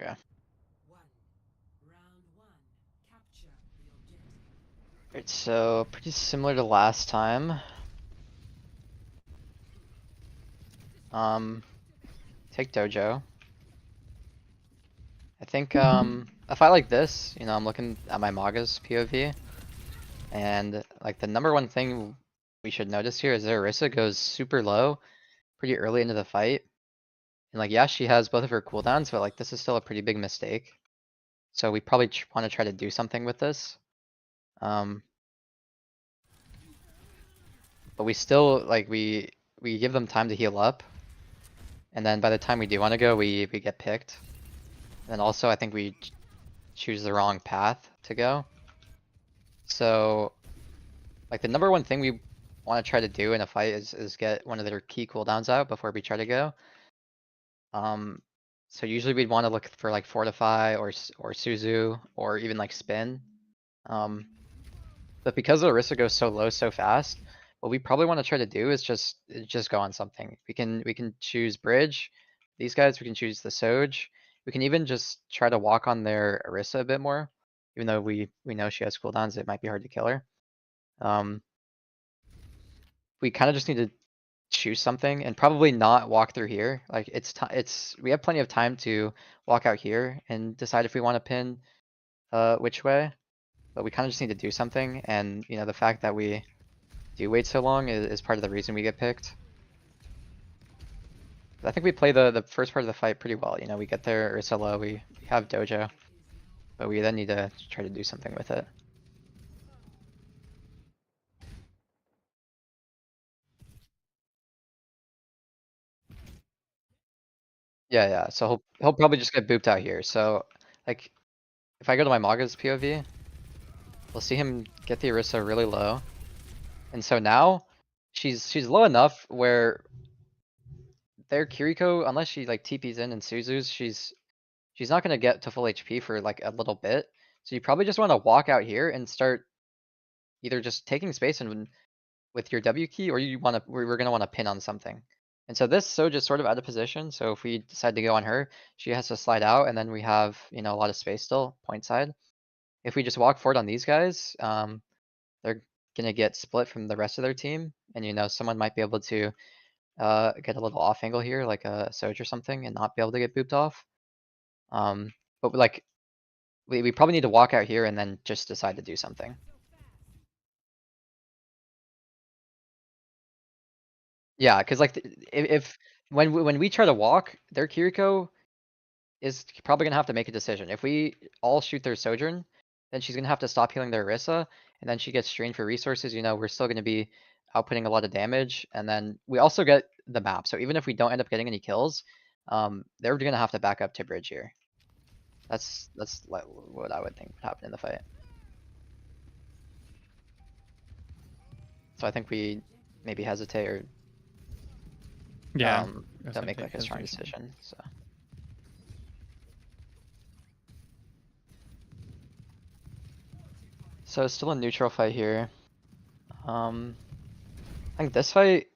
Okay. Alright, so pretty similar to last time. Take Dojo. I think a fight like this, you know, I'm looking at my Maga's POV, and like the number one thing we should notice here is that Orisa goes super low pretty early into the fight. And like, yeah, she has both of her cooldowns, but like this is still a pretty big mistake. So we probably want to try to do something with this. But we still, like, we give them time to heal up. And then by the time we do want to go, we get picked. And also I think we choose the wrong path to go. So, like the number one thing we want to try to do in a fight is get one of their key cooldowns out before we try to go. So usually we'd want to look for like Fortify or Suzu or even like Spin. But because the Orisa goes so low so fast, what we probably want to try to do is just go on something. We can choose Bridge. These guys, we can choose the Soj. We can even just try to walk on their Orisa a bit more. Even though we know she has cooldowns, it might be hard to kill her. We kind of just need to choose something and probably not walk through here. Like we have plenty of time to walk out here and decide if we want to pin which way. But we kind of just need to do something, and you know, the fact that we do wait so long is part of the reason we get picked. But I think we play the first part of the fight pretty well. You know, we get there Ursa low, we have Dojo, but we then need to try to do something with it. Yeah, so he'll probably just get booped out here. So like, if I go to my Maga's POV, we'll see him get the Orisa really low. And so now she's low enough where their Kiriko, unless she like TP's in and Suzu's, she's not gonna get to full HP for like a little bit. So you probably just want to walk out here and start either just taking space and with your W key, or we're gonna want to pin on something. And so this Soj is sort of out of position. So if we decide to go on her, she has to slide out, and then we have, you know, a lot of space still point side. If we just walk forward on these guys, they're gonna get split from the rest of their team, and you know, someone might be able to get a little off angle here, like a Soj or something, and not be able to get booped off. But like, we probably need to walk out here and then just decide to do something. Yeah, because like if when we try to walk, their Kiriko is probably gonna have to make a decision. If we all shoot their Sojourn, then she's gonna have to stop healing their Orisa, and then she gets strained for resources. You know, we're still gonna be outputting a lot of damage, and then we also get the map. So even if we don't end up getting any kills, they're gonna have to back up to bridge here. That's like what I would think would happen in the fight. So I think we maybe hesitate or Yeah. don't make like a strong decision. So. So it's still a neutral fight here. I think this fight,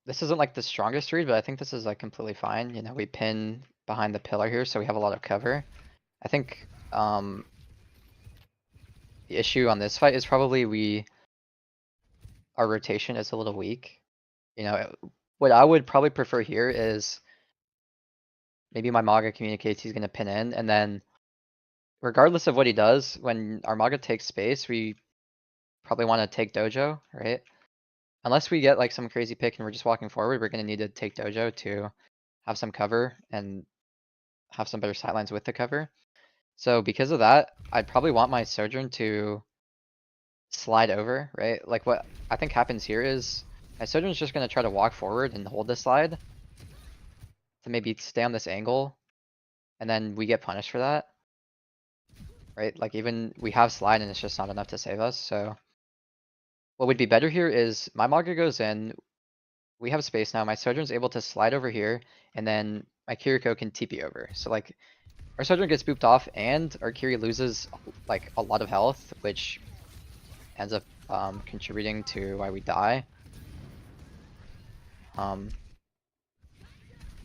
this isn't like the strongest read, but I think this is like completely fine. You know, we pin behind the pillar here, so we have a lot of cover. I think the issue on this fight is probably our rotation is a little weak. You know, what I would probably prefer here is maybe my Maga communicates he's gonna pin in, and then regardless of what he does, when our Maga takes space, we probably want to take Dojo, right? Unless we get like some crazy pick and we're just walking forward, we're gonna need to take Dojo to have some cover and have some better sightlines with the cover. So because of that, I'd probably want my Sojourn to slide over, right? Like what I think happens here is my Sojourn's just gonna try to walk forward and hold the slide to maybe stay on this angle, and then we get punished for that. Right? Like even we have slide and it's just not enough to save us, so what would be better here is my Maga goes in, we have space now, my Sojourn's able to slide over here, and then my Kiriko can TP over. So like, our Sojourn gets booped off, and our Kiri loses like a lot of health, which ends up contributing to why we die. And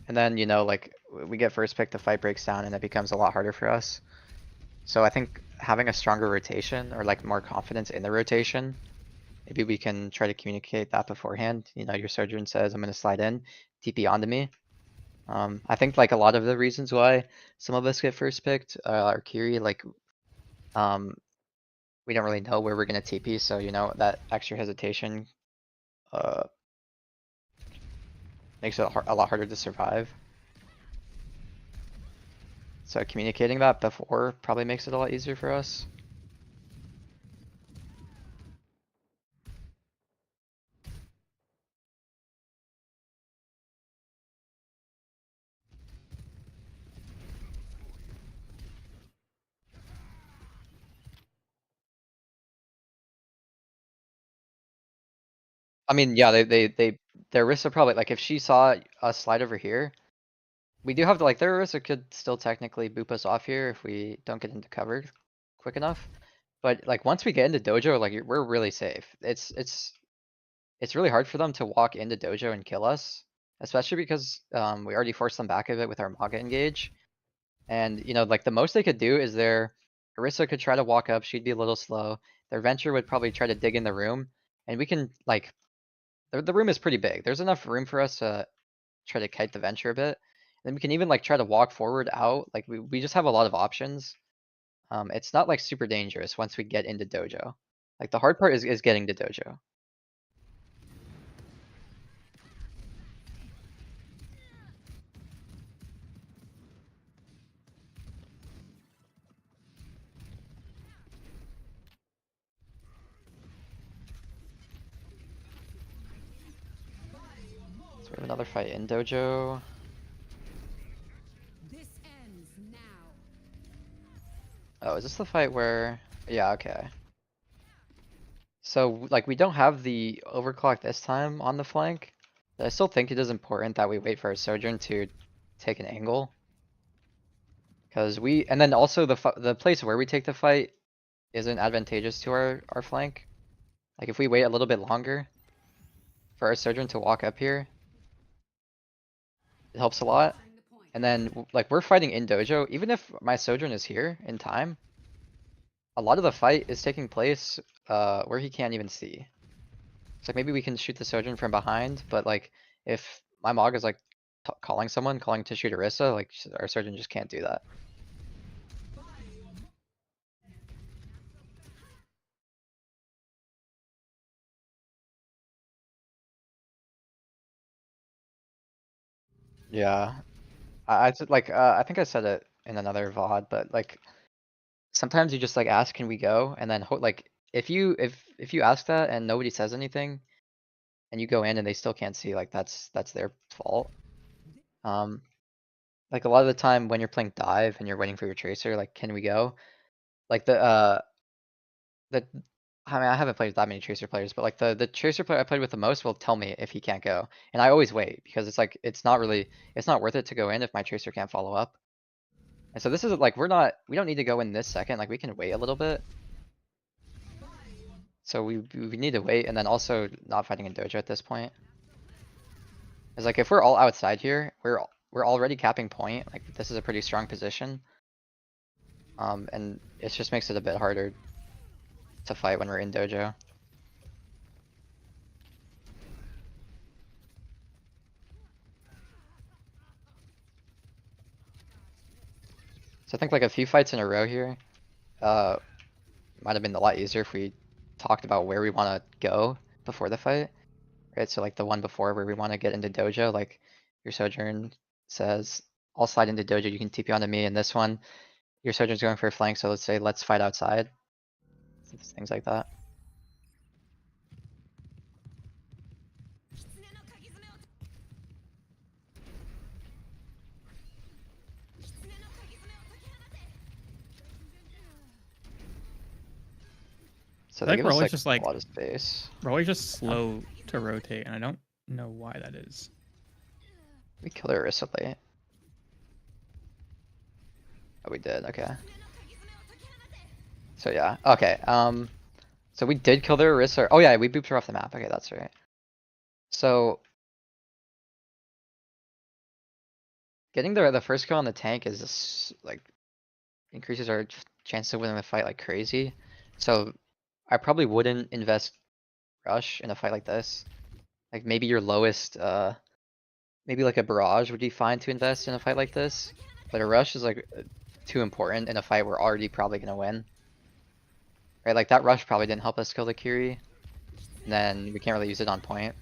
then, you know, like, we get first pick, the fight breaks down, and it becomes a lot harder for us. So I think having a stronger rotation or like more confidence in the rotation, maybe we can try to communicate that beforehand. You know, your Sojourn says, I'm gonna slide in, TP onto me. I think like a lot of the reasons why some of us get first picked are Kiri, like, we don't really know where we're gonna TP, so you know, that extra hesitation, makes it a lot harder to survive. So communicating that before probably makes it a lot easier for us. I mean, yeah, their Orisa probably, like, if she saw us slide over here, we do have to, like, their Orisa could still technically boop us off here if we don't get into cover quick enough. But, like, once we get into Dojo, like, we're really safe. It's really hard for them to walk into Dojo and kill us, especially because, we already forced them back a bit with our Maga engage. And, you know, like, the most they could do is their Orisa could try to walk up, she'd be a little slow. Their Venture would probably try to dig in the room, and we can, like, the room is pretty big. There's enough room for us to try to kite the Venture a bit. Then we can even like try to walk forward out. Like we just have a lot of options. It's not like super dangerous once we get into Dojo. Like the hard part is getting to Dojo. So we have another fight in Dojo. This ends now. Oh, is this the fight where, yeah, okay. So like we don't have the overclock this time on the flank. But I still think it is important that we wait for our Sojourn to take an angle. Cause and then also the place where we take the fight isn't advantageous to our flank. Like if we wait a little bit longer for our Sojourn to walk up here, it helps a lot. And then like we're fighting in Dojo, even if my Sojourn is here in time, a lot of the fight is taking place where he can't even see. So like maybe we can shoot the Sojourn from behind, but like if my Mog is like calling someone, calling to shoot Orisa, like our Sojourn just can't do that. Yeah, I said like I think I said it in another VOD, but like sometimes you just like ask, can we go? And then like if you ask that and nobody says anything, and you go in and they still can't see, like that's their fault. Like a lot of the time when you're playing dive and you're waiting for your tracer, like can we go? Like the I mean I haven't played with that many tracer players, but like the tracer player I played with the most will tell me if he can't go, and I always wait because it's like it's not worth it to go in if my tracer can't follow up. And so this is like we don't need to go in this second, like we can wait a little bit. So we need to wait, and then also not fighting in Dojo at this point. It's like if we're all outside here, we're already capping point. Like this is a pretty strong position. And it just makes it a bit harder to fight when we're in Dojo. So I think like a few fights in a row here, might have been a lot easier if we talked about where we want to go before the fight. Right, so like the one before where we want to get into Dojo, like your Sojourn says, I'll slide into Dojo, you can TP onto me, and this one, your Sojourn's going for a flank, so let's say, let's fight outside. Things like that. So I they think give we're us always like just a like lot of space. we're always just slow to rotate, and I don't know why that is. We killed our Orisa late. Oh, we did, okay. So yeah, okay, so we did kill their Orisa. Oh yeah, we booped her off the map, okay, that's right. So getting the first kill on the tank is just, like, increases our chance of winning the fight like crazy. So I probably wouldn't invest rush in a fight like this. Like maybe your lowest, maybe like a barrage would be fine to invest in a fight like this. But a rush is like too important in a fight we're already probably gonna win. Right, like that rush probably didn't help us kill the Curie. And then we can't really use it on point.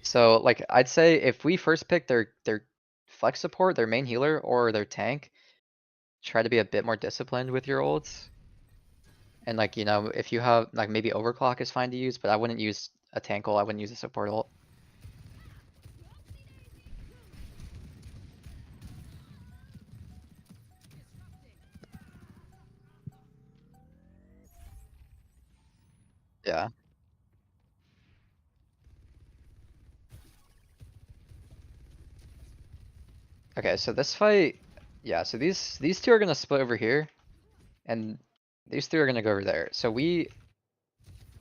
So like I'd say if we first pick their flex support, their main healer, or their tank, try to be a bit more disciplined with your ults. And like, you know, if you have like maybe overclock is fine to use, but I wouldn't use a tank ult, I wouldn't use a support ult. Yeah. Okay, so this fight, yeah, so these two are gonna split over here. And these three are gonna go over there. So we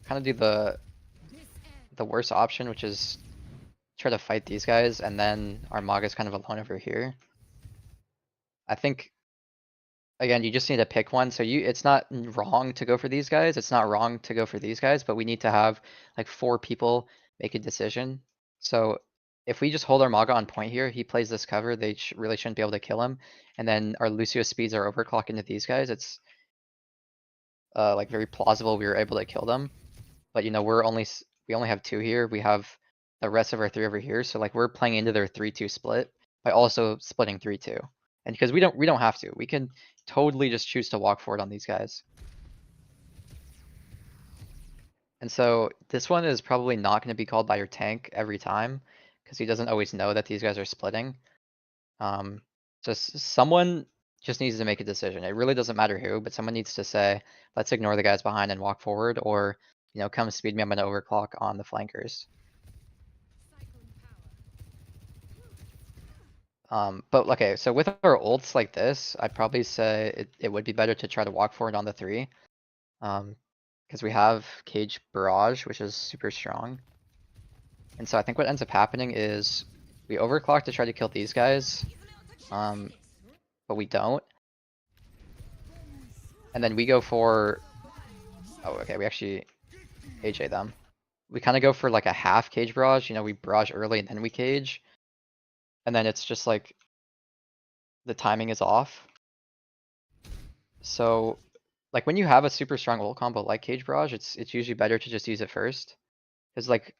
kind of do the worst option, which is try to fight these guys, and then our Maga's kind of alone over here. I think, again, you just need to pick one. So it's not wrong to go for these guys. It's not wrong to go for these guys, but we need to have like 4 people make a decision. So if we just hold our Maga on point here, he plays this cover, they really shouldn't be able to kill him. And then our Lucio speeds are overclock into these guys. It's like very plausible we were able to kill them. But you know, we only have 2 here. We have the rest of our 3 over here. So like we're playing into their 3-2 split by also splitting 3-2. And because we don't have to. We can totally just choose to walk forward on these guys. And so this one is probably not going to be called by your tank every time because he doesn't always know that these guys are splitting. Just someone just needs to make a decision. It really doesn't matter who, but someone needs to say, let's ignore the guys behind and walk forward, or, you know, come speed me, I'm gonna overclock on the flankers. But okay, so with our ults like this, I'd probably say it would be better to try to walk forward on the 3. Because we have Cage Barrage, which is super strong. And so I think what ends up happening is we overclock to try to kill these guys. But we don't. And then we go for, oh, okay, we actually AJ them. We kind of go for like a half Cage Barrage, you know, we barrage early and then we Cage. And then it's just like, the timing is off. So, like when you have a super strong ult combo like Cage Barrage, it's usually better to just use it first. Cause like,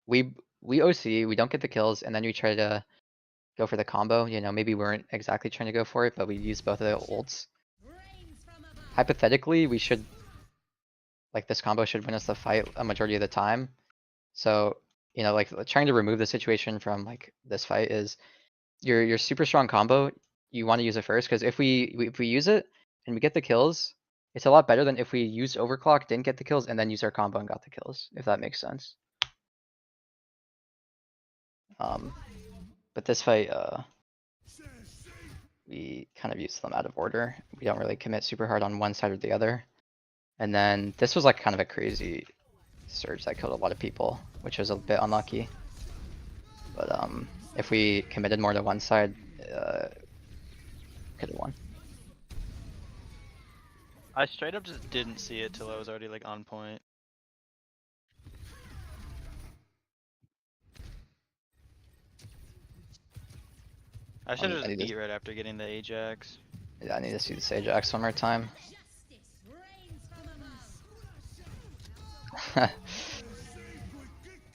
we OC, we don't get the kills, and then we try to go for the combo, you know, maybe we weren't exactly trying to go for it, but we use both of the ults. Hypothetically, we should, like this combo should win us the fight a majority of the time. So, you know, like trying to remove the situation from like this fight is your super strong combo, you want to use it first, because if we use it and we get the kills, it's a lot better than if we used overclock, didn't get the kills, and then use our combo and got the kills, if that makes sense. But this fight, we kind of use them out of order. We don't really commit super hard on one side or the other. And then this was like kind of a crazy surge that killed a lot of people, which was a bit unlucky. But if we committed more to one side, could have won. I straight up just didn't see it till I was already like on point. I should have I need just to- beat right after getting the Ajax. Yeah, I need to see this Ajax one more time.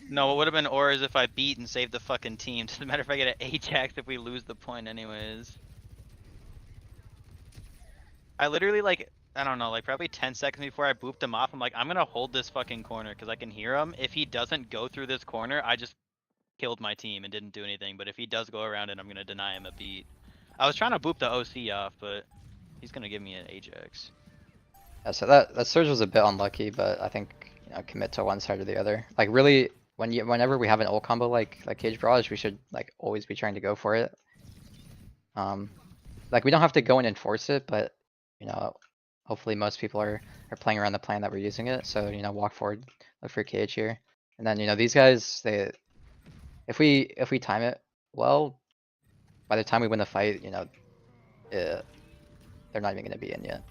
No, what would have been or is if I beat and saved the fucking team. Doesn't matter if I get an Ajax if we lose the point anyways. I literally like, I don't know, like probably 10 seconds before I booped him off, I'm like, I'm gonna hold this fucking corner because I can hear him. If he doesn't go through this corner, I just killed my team and didn't do anything. But if he does go around it, I'm gonna deny him a beat. I was trying to boop the OC off, but he's gonna give me an Ajax. Yeah, so that surge was a bit unlucky, but I think, you know, commit to one side or the other. Like really, whenever we have an ult combo like Cage Barrage, we should like always be trying to go for it. Like we don't have to go in and force it, but you know, hopefully most people are playing around the plan that we're using it. So, you know, walk forward, look for Cage here. And then, you know, these guys, if we time it well, by the time we win the fight, you know, they're not even gonna be in yet.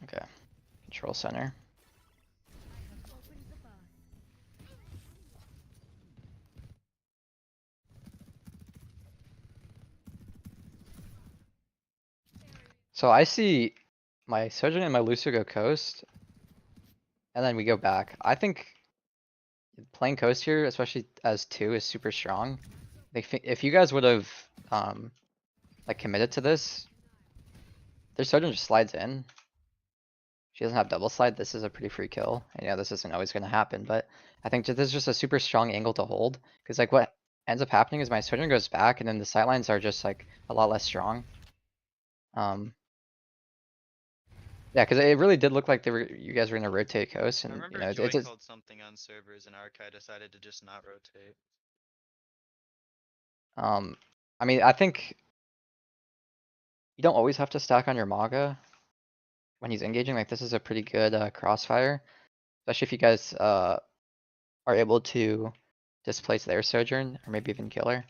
Okay, control center. So I see my Sojourn and my Lucio go coast. And then we go back. I think playing coast here, especially as 2, is super strong. Like if you guys would have like committed to this, their Sojourn just slides in. She doesn't have double slide. This is a pretty free kill. And yeah, this isn't always gonna happen, but I think this is just a super strong angle to hold. Cause like what ends up happening is my Sojourn goes back and then the sightlines are just like a lot less strong. Yeah, cause it really did look like you guys were gonna rotate coast I and you remember know, Joy it's called something on servers and Arkai decided to just not rotate. I mean, I think you don't always have to stack on your Maga when he's engaging. Like this is a pretty good crossfire, especially if you guys are able to displace their Sojourn or maybe even kill her.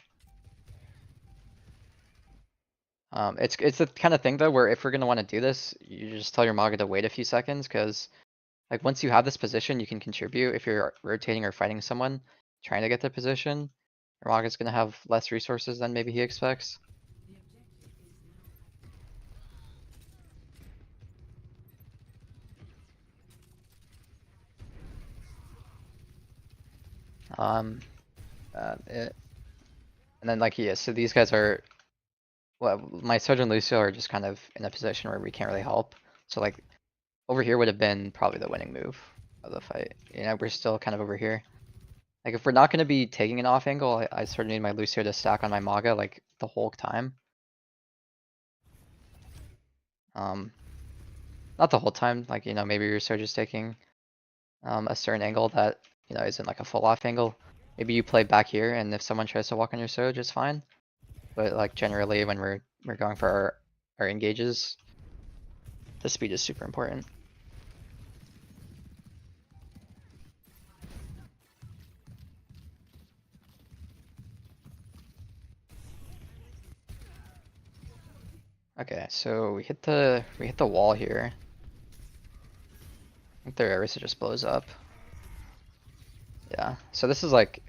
It's the kind of thing though where if we're gonna want to do this, you just tell your Maga to wait a few seconds because like once you have this position, you can contribute. If you're rotating or fighting someone trying to get the position, your Maga's gonna have less resources than maybe he expects. Um, and then like yeah, so these guys are, well, my Sojourn Lucio are just kind of in a position where we can't really help. So like over here would have been probably the winning move of the fight. You know, we're still kind of over here. Like if we're not going to be taking an off angle, I sort of need my Lucio to stack on my Maga like the whole time. Not the whole time, like, you know, maybe you're sort of just taking a certain angle that, you know, isn't like a full off angle. Maybe you play back here and if someone tries to walk on your Soj, it's fine. But like generally when we're going for our engages, the speed is super important. Okay, so we hit the wall here. I think their Orisa just blows up. Yeah, so this is like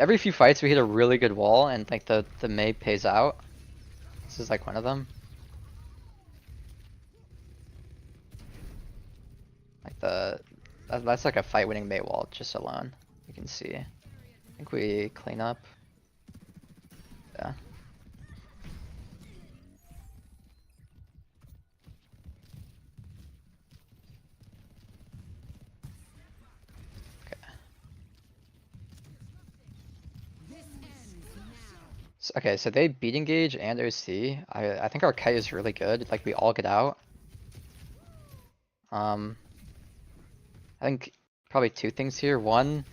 every few fights we hit a really good wall and like the Mei pays out. This is like one of them. Like that's like a fight winning Mei wall just alone. You can see. I think we clean up. Yeah. Okay, so they beat engage and OC. I think our kite is really good. Like we all get out. I think probably 2 things here. One,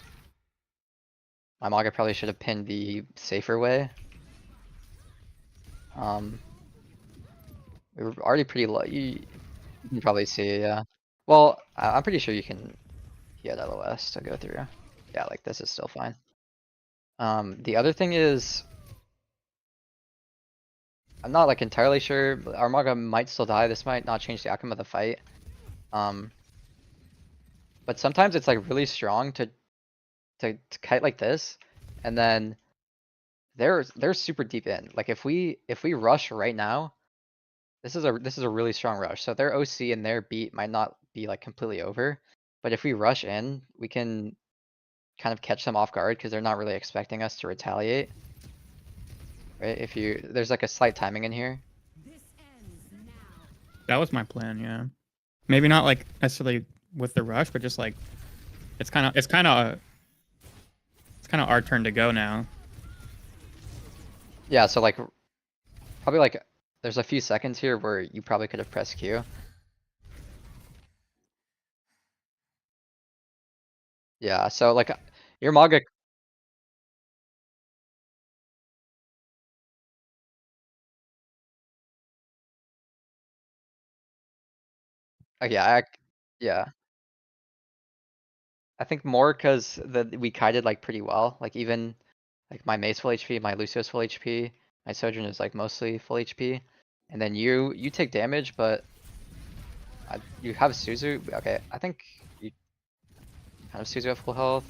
my Maga probably should have pinned the safer way. We were already pretty low. You can probably see, yeah. Well, I'm pretty sure you can get LOS to go through. Yeah, like this is still fine. The other thing is, I'm not like entirely sure, but our Maga might still die. This might not change the outcome of the fight. But sometimes it's like really strong to kite like this, and then they're super deep in. Like if we rush right now, this is a really strong rush. So their OC and their beat might not be like completely over, but if we rush in, we can kind of catch them off guard because they're not really expecting us to retaliate. Right? There's like a slight timing in here. That was my plan, yeah. Maybe not like necessarily with the rush, but just like it's kind of our turn to go now. Yeah, so like probably like there's a few seconds here where you probably could have pressed Q. Yeah, so like your Maga. Yeah, yeah. I think more cuz we kited like pretty well, like even like my Mace full HP, my Lucio's full HP, my Sojourn is like mostly full HP. And then you take damage, but you have Suzu. Okay, I think you kind of Suzu at full health.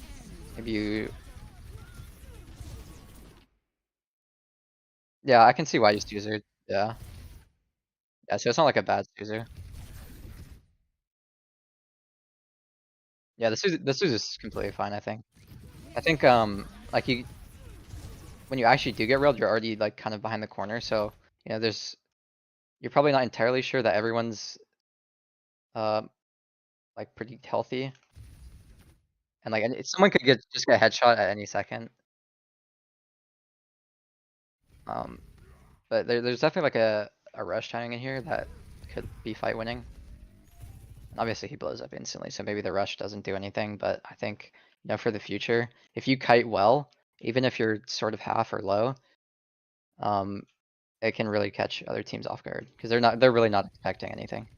Maybe you. Yeah, I can see why you Suzu. Yeah. Yeah, so it's not like a bad Suzu. Yeah, the Suzu is completely fine, I think. I think like when you actually do get railed, you're already like kind of behind the corner, so you know you're probably not entirely sure that everyone's like pretty healthy. And like someone could just get a headshot at any second. Um but there's definitely like a rush timing in here that could be fight winning. And obviously he blows up instantly, so maybe the rush doesn't do anything, but I think, you know, for the future, if you kite well, even if you're sort of half or low, it can really catch other teams off guard because they're really not expecting anything.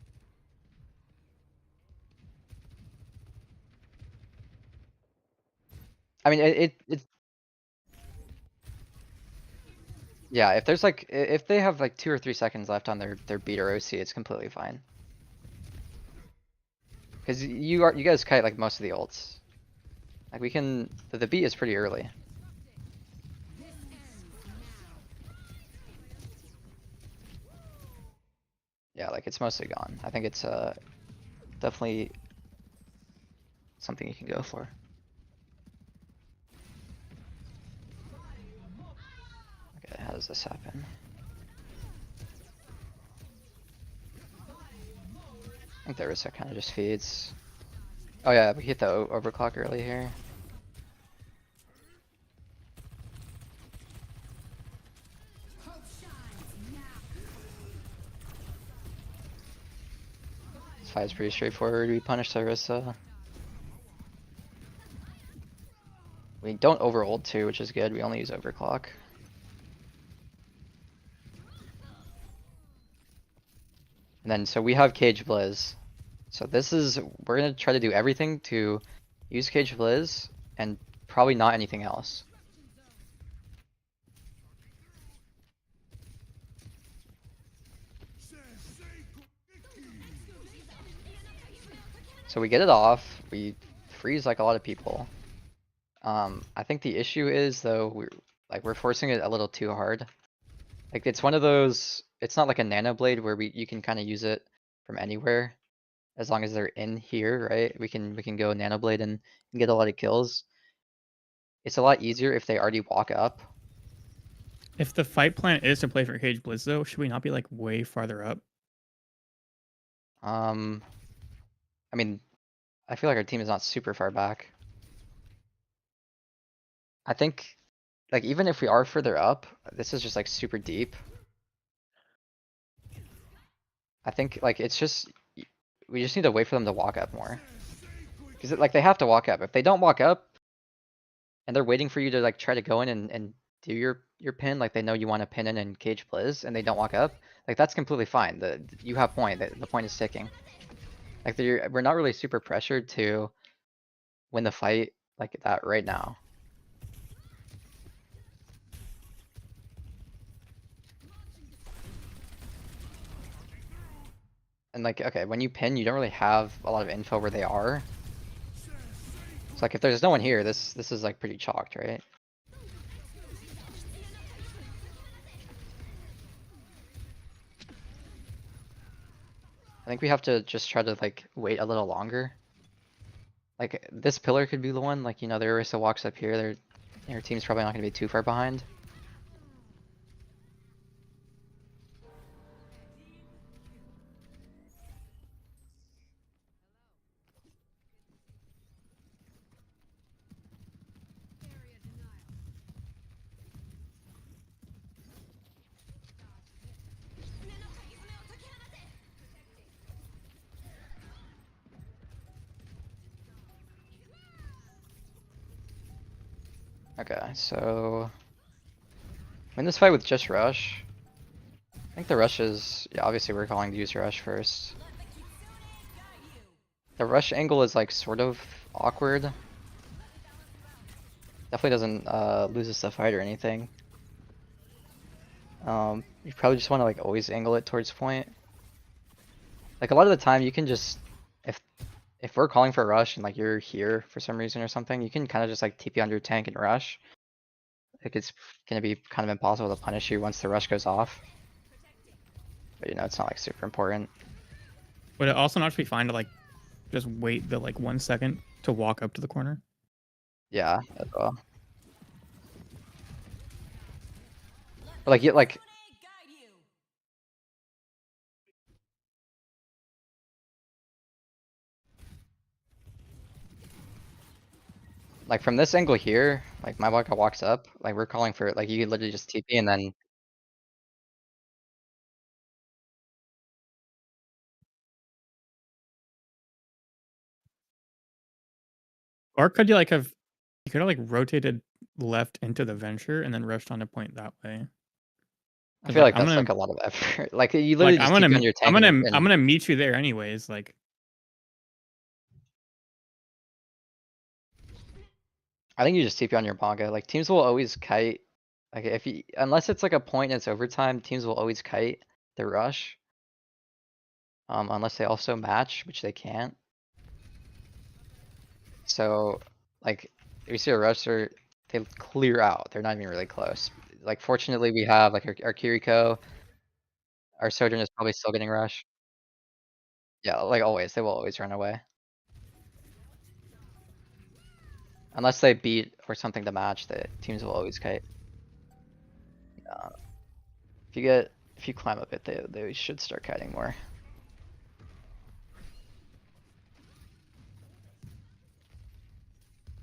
I mean, it's yeah. If there's like if they have like 2 or 3 seconds left on their beat or OC, it's completely fine. Because you guys kite like most of the ults. Like we can the beat is pretty early. Yeah, like it's mostly gone. I think it's definitely something you can go for. Okay, how does this happen? I think the Orisa kind of just feeds. Oh yeah, we hit the overclock early here. This fight is pretty straightforward. We punish the Orisa. We don't over ult too, which is good. We only use overclock. And then so we have Cage Blizz. So we're gonna try to do everything to use Cage Blizz and probably not anything else. So we get it off, we freeze like a lot of people. I think the issue is though, we're forcing it a little too hard. Like it's one of those, it's not like a Nano Blade where you can kind of use it from anywhere. As long as they're in here, right? We can go Nano Blade and get a lot of kills. It's a lot easier if they already walk up. If the fight plan is to play for Cage Blizz though, should we not be like way farther up? I mean, I feel like our team is not super far back. I think, like, even if we are further up, this is just like super deep. I think, like, it's just, we just need to wait for them to walk up more. Because, like, they have to walk up. If they don't walk up, and they're waiting for you to, like, try to go in and do your pin, like, they know you want to pin in and Cage Blizz, and they don't walk up, like, that's completely fine. You have point, the point is ticking. Like, we're not really super pressured to win the fight like that right now. And like, okay, when you pin, you don't really have a lot of info where they are. So like, if there's no one here, this is like pretty chalked, right? I think we have to just try to like wait a little longer. Like this pillar could be the one, like, you know, the Orisa walks up here, their team's probably not gonna be too far behind. Okay, so win this fight with just Rush. I think the Rush is, yeah, obviously we're calling to use Rush first. The rush angle is like sort of awkward. Definitely doesn't lose us the fight or anything. You probably just want to like always angle it towards point. Like a lot of the time you can just, if we're calling for a rush and like you're here for some reason or something, you can kind of just like TP under your tank and rush. Like it's gonna be kind of impossible to punish you once the rush goes off. But you know, it's not like super important. Would it also not be fine to like just wait the like 1 second to walk up to the corner? Yeah, as well. But like, like from this angle here, like my Waka walks up, like we're calling for it, like you could literally just TP and then Or could you like have you could have like rotated left into the venture and then rushed onto point that way? I 'Cause, feel like I'm that's gonna like a lot of effort. Like you literally like just TP on your tank and I'm gonna meet you there anyways. Like I think you just TP on your Manga. Like teams will always kite. Like if you, unless it's like a point and it's overtime, teams will always kite the rush. Unless they also match, which they can't. So, like, if you see a rush, they clear out. They're not even really close. Like, fortunately, we have like our Kiriko. Our Sojourn is probably still getting rushed. Yeah, like always, they will always run away. Unless they beat or something to match, the teams will always kite. If you climb a bit, they should start kiting more.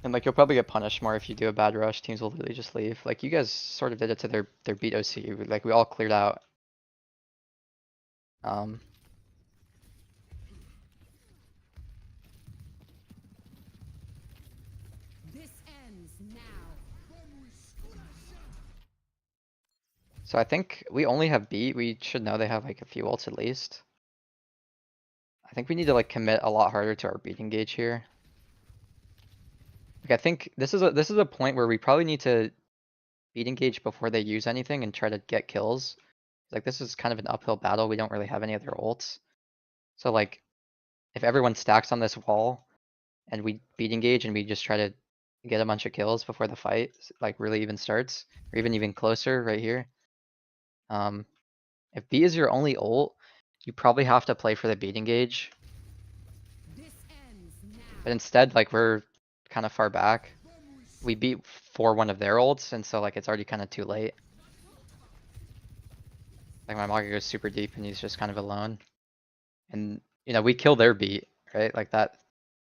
And like you'll probably get punished more if you do a bad rush. Teams will literally just leave. Like you guys sort of did it to their beat OC. Like we all cleared out. This ends now. So I think we only have beat. We should know they have like a few ults at least. I think we need to like commit a lot harder to our beat engage here. Like I think this is a point where we probably need to beat engage before they use anything and try to get kills. Like this is kind of an uphill battle. We don't really have any other ults. So like if everyone stacks on this wall and we beat engage and we just try to get a bunch of kills before the fight like really even starts, or even closer right here. If B is your only ult, you probably have to play for the beat engage. This ends now. But instead, like we're kind of far back. We beat for one of their ults, and so like it's already kind of too late. Like my Mage goes super deep and he's just kind of alone. And you know, we kill their beat, right? Like that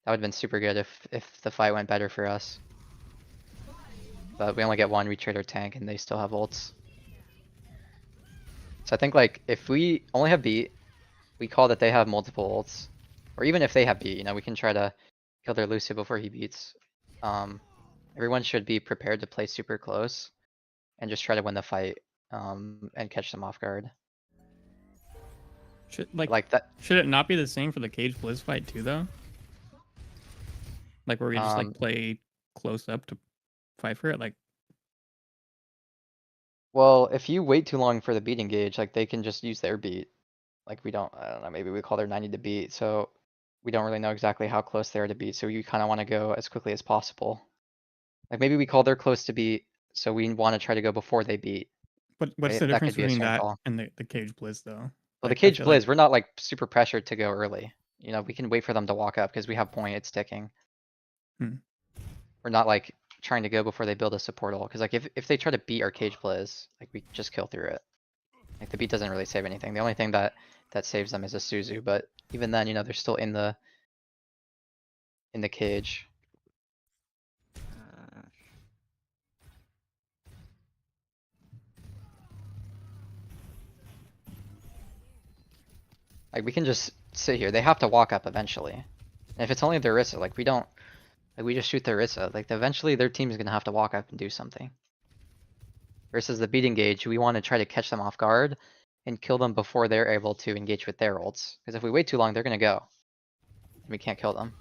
would have been super good if the fight went better for us. But we only get one, we trade our tank and they still have ults. So I think like if we only have beat, we call that they have multiple ults. Or even if they have beat, you know, we can try to kill their Lucio before he beats. Everyone should be prepared to play super close and just try to win the fight and catch them off guard. should Like that. should it not be the same for the Cage Blizz fight too though? Like where we just like Um, play close up to fight for it? Like Well, if you wait too long for the beat engage, like they can just use their beat. Like we don't, I don't know, maybe we call their 90 to beat, so we don't really know exactly how close they are to beat, so you kind of want to go as quickly as possible. Like maybe we call they're close to beat, so we want to try to go before they beat. what's Right? the That difference could be a between swing that call. and the Cage Blizz though? Well, the Like, I cage feel blizz, like we're not like super pressured to go early. You know, we can wait for them to walk up because we have point, it's ticking. Hmm. We're not like trying to go before they build a support ult, because like if they try to beat our cage blizz, like we just kill through it. Like the beat doesn't really save anything. The only thing that saves them is a Suzu, but even then, you know, they're still in the cage. Like we can just sit here. They have to walk up eventually. And if it's only their Orisa, like we don't, like we just shoot their Orisa. Like eventually their team is gonna have to walk up and do something. Versus the beat engage, we want to try to catch them off guard and kill them before they're able to engage with their ults. Because if we wait too long, they're gonna go. We can't kill them.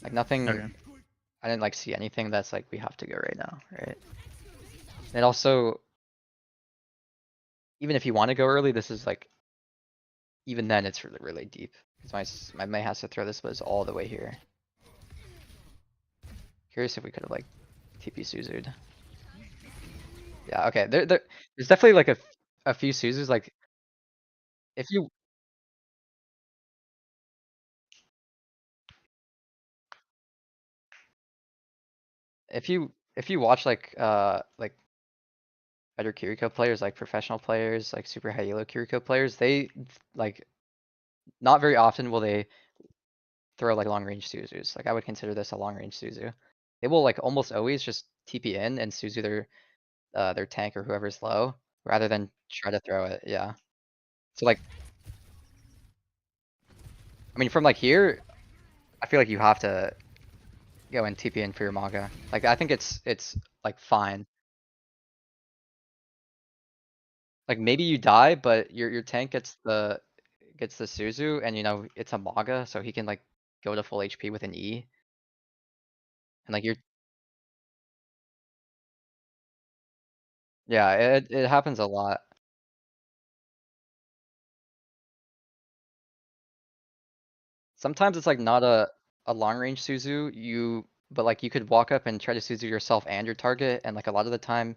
Like nothing, Okay. I didn't like see anything that's like we have to go right now, right? And also, even if you want to go early, this is like, even then it's really, really deep. Cause my Mei has to throw this Blizz all the way here. Curious if we could have like TP Suzu'd. Yeah, okay, there's definitely like a few Suzus, like, if you, if you watch like better Kiriko players, like professional players, like super high elo Kiriko players, they like, not very often will they throw like long range Suzus. Like I would consider this a long range Suzu. They will like almost always just TP in and Suzu their tank or whoever's low, rather than try to throw it, yeah. So like, I mean, from like here, I feel like you have to go and TP in for your Maga. Like I think it's like fine. Like maybe you die, but your tank gets the Suzu, and you know it's a Maga, so he can like go to full HP with an E. And like you're, yeah, it happens a lot. Sometimes it's like not a long range Suzu, but like you could walk up and try to Suzu yourself and your target, and like a lot of the time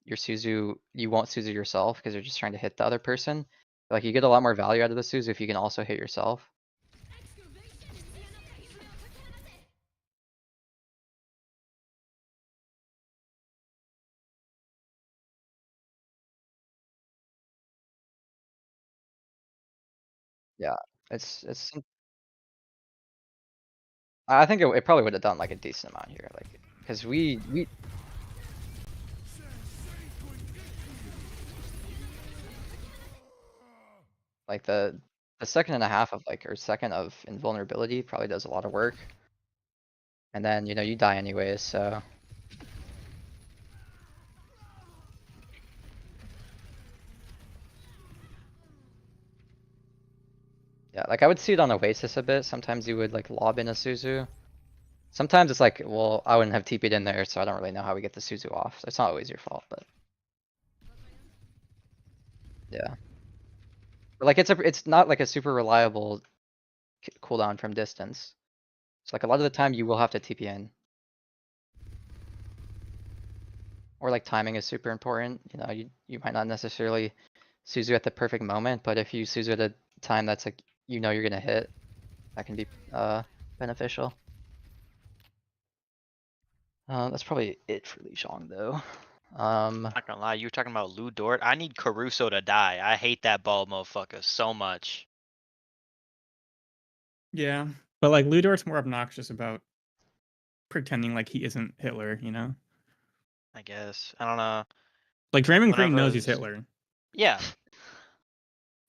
your Suzu, you won't Suzu yourself because you're just trying to hit the other person. Like you get a lot more value out of the Suzu if you can also hit yourself. Yeah, it's I think it probably would have done like a decent amount here, like, because we like the second and a half of like, or second of invulnerability probably does a lot of work. And then, you know, you die anyways, so. Yeah, like I would see it on Oasis a bit. Sometimes you would like lob in a Suzu. Sometimes it's like, well, I wouldn't have TP'd in there, so I don't really know how we get the Suzu off. So it's not always your fault, but. Yeah. But like it's not like a super reliable cooldown from distance. So like a lot of the time you will have to TP in. Or like timing is super important, you know, you might not necessarily Suzu at the perfect moment, but if you Suzu at a time that's like, you know you're gonna hit, that can be beneficial. That's probably it for Lijiang though. Not gonna lie, you were talking about Lou Dort. I need Caruso to die. I hate that bald motherfucker so much. Yeah, but like Ludor's more obnoxious about pretending like he isn't Hitler, you know? I guess. I don't know. Like Draymond Whenever Green I knows he's was- Hitler, Yeah.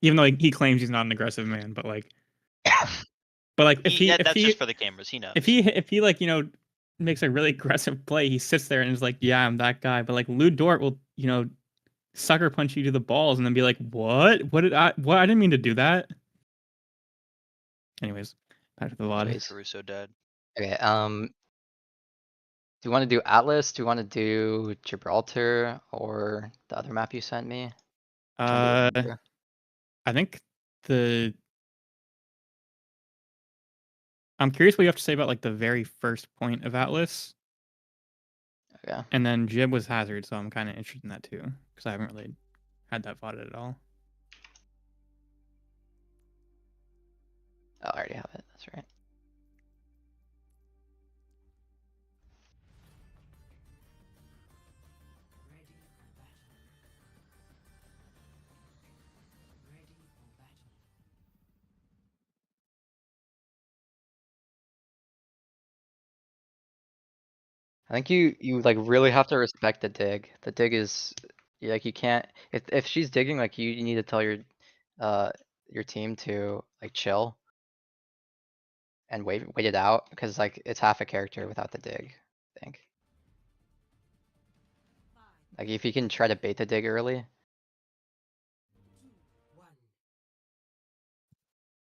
even though he claims he's not an aggressive man. But like if That's he just for the cameras. He knows. if he like, you know, makes a really aggressive play, he sits there and is like, yeah, I'm that guy. But like Lou Dort will, you know, sucker punch you to the balls and then be like, what? I didn't mean to do that. Anyways, back to the VOD. Anyways. Caruso dead. Okay, do you want to do Atlas? Do you want to do Gibraltar or the other map you sent me? Which one do you wanna do? I think I'm curious what you have to say about like the very first point of Atlas. Okay. And then Jib was Hazard, so I'm kind of interested in that too, because I haven't really had that fought at all. Oh, I already have it. That's right. I think you like really have to respect the dig. The dig is, like you can't, if she's digging, like you need to tell your team to like chill and wait it out, because like it's half a character without the dig, I think. Like if you can try to bait the dig early,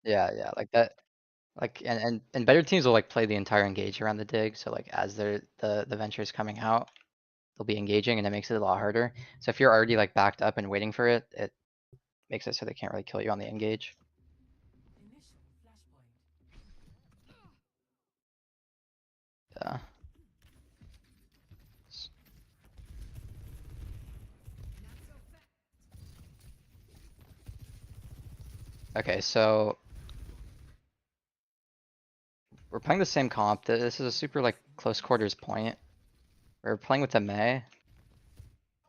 Yeah, like that. Like and better teams will like play the entire engage around the dig. So like as the venture is coming out, they'll be engaging and it makes it a lot harder. So if you're already like backed up and waiting for it, it makes it so they can't really kill you on the engage. Yeah. Okay, so we're playing the same comp. This is a super like close quarters point. We're playing with the Mei.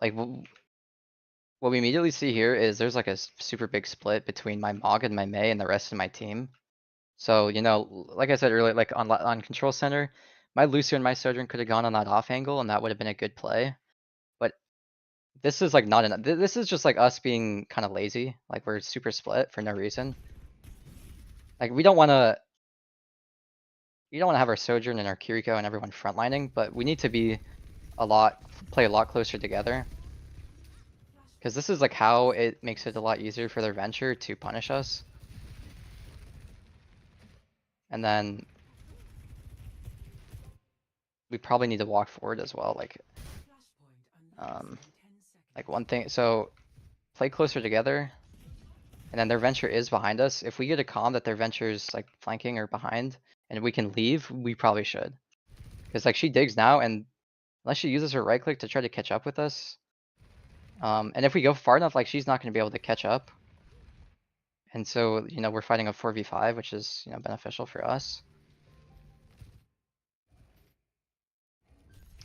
Like what we immediately see here is there's like a super big split between my Mog and my Mei and the rest of my team. So, you know, like I said earlier, like on control center, my Lucio and my Sojourn could have gone on that off angle and that would have been a good play. But this is like not enough. This is just like us being kind of lazy. Like we're super split for no reason. Like we don't want to. You don't want to have our Sojourn and our Kiriko and everyone frontlining, but we need to be play a lot closer together. Because this is like how it makes it a lot easier for their venture to punish us. And then we probably need to walk forward as well. Like one thing, so play closer together. And then their venture is behind us. If we get a comm that their venture is like flanking or behind and we can leave, we probably should. Because like she digs now and unless she uses her right click to try to catch up with us. And if we go far enough, like she's not going to be able to catch up. And so, you know, we're fighting a 4v5, which is, you know, beneficial for us.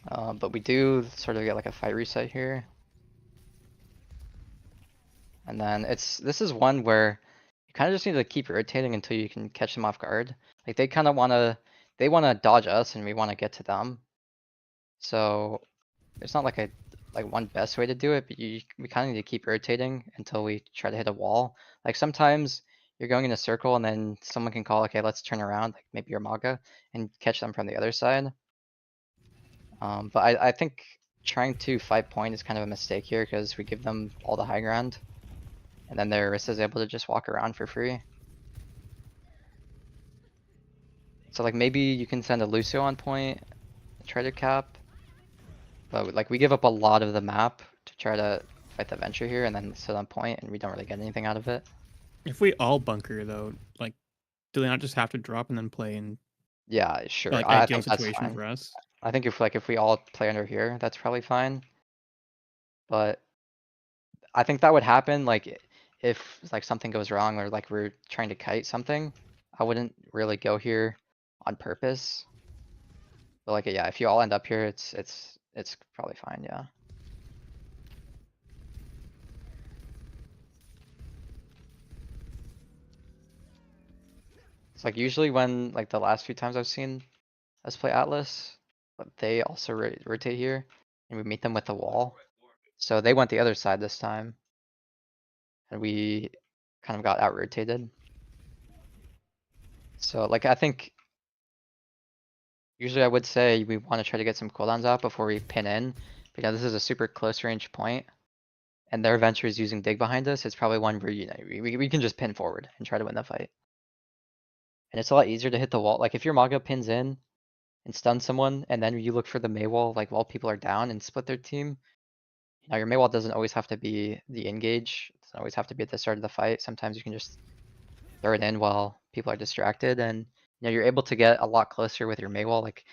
But we do sort of get like a fight reset here. And then this is one where you kind of just need to keep rotating until you can catch them off guard. Like they kind of they want to dodge us and we want to get to them. So there's not like one best way to do it, but we kind of need to keep rotating until we try to hit a wall. Like sometimes you're going in a circle and then someone can call, okay, let's turn around, like maybe your Maga, and catch them from the other side. But I think trying to fight point is kind of a mistake here because we give them all the high ground. And then their Orisa is able to just walk around for free. So like maybe you can send a Lucio on point, try to cap. But like we give up a lot of the map to try to fight the venture here and then sit on point and we don't really get anything out of it. If we all bunker though, like, do they not just have to drop and then play in Yeah, sure. like I ideal think that's situation fine. for us? I think if we all play under here, that's probably fine. But I think that would happen like if like something goes wrong or like we're trying to kite something. I wouldn't really go here on purpose. But like yeah, if you all end up here, it's probably fine, yeah. It's like usually when like the last few times I've seen us play Atlas, but they also rotate here and we meet them with the wall. So they went the other side this time. And we kind of got out rotated. So like I think usually I would say we want to try to get some cooldowns out before we pin in, because this is a super close range point. And their venture is using dig behind us. It's probably one where, you know, we can just pin forward and try to win the fight. And it's a lot easier to hit the wall. Like if your Maga pins in and stuns someone, and then you look for the Mei wall, like while people are down and split their team. You know, your Mei wall doesn't always have to be the engage. It doesn't always have to be at the start of the fight. Sometimes you can just throw it in while people are distracted, and you know, you're able to get a lot closer with your Mei wall. Like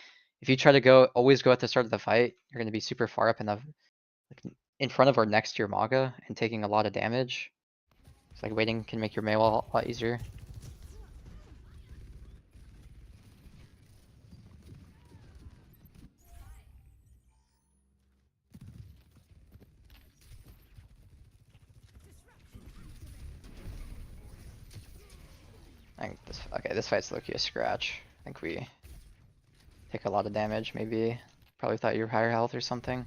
if you try to always go at the start of the fight, you're gonna be super far up in in front of or next to your Maga and taking a lot of damage. It's like waiting can make your Mei wall a lot easier. I think this fight's low-key a scratch. I think we take a lot of damage, maybe. Probably thought you were higher health or something.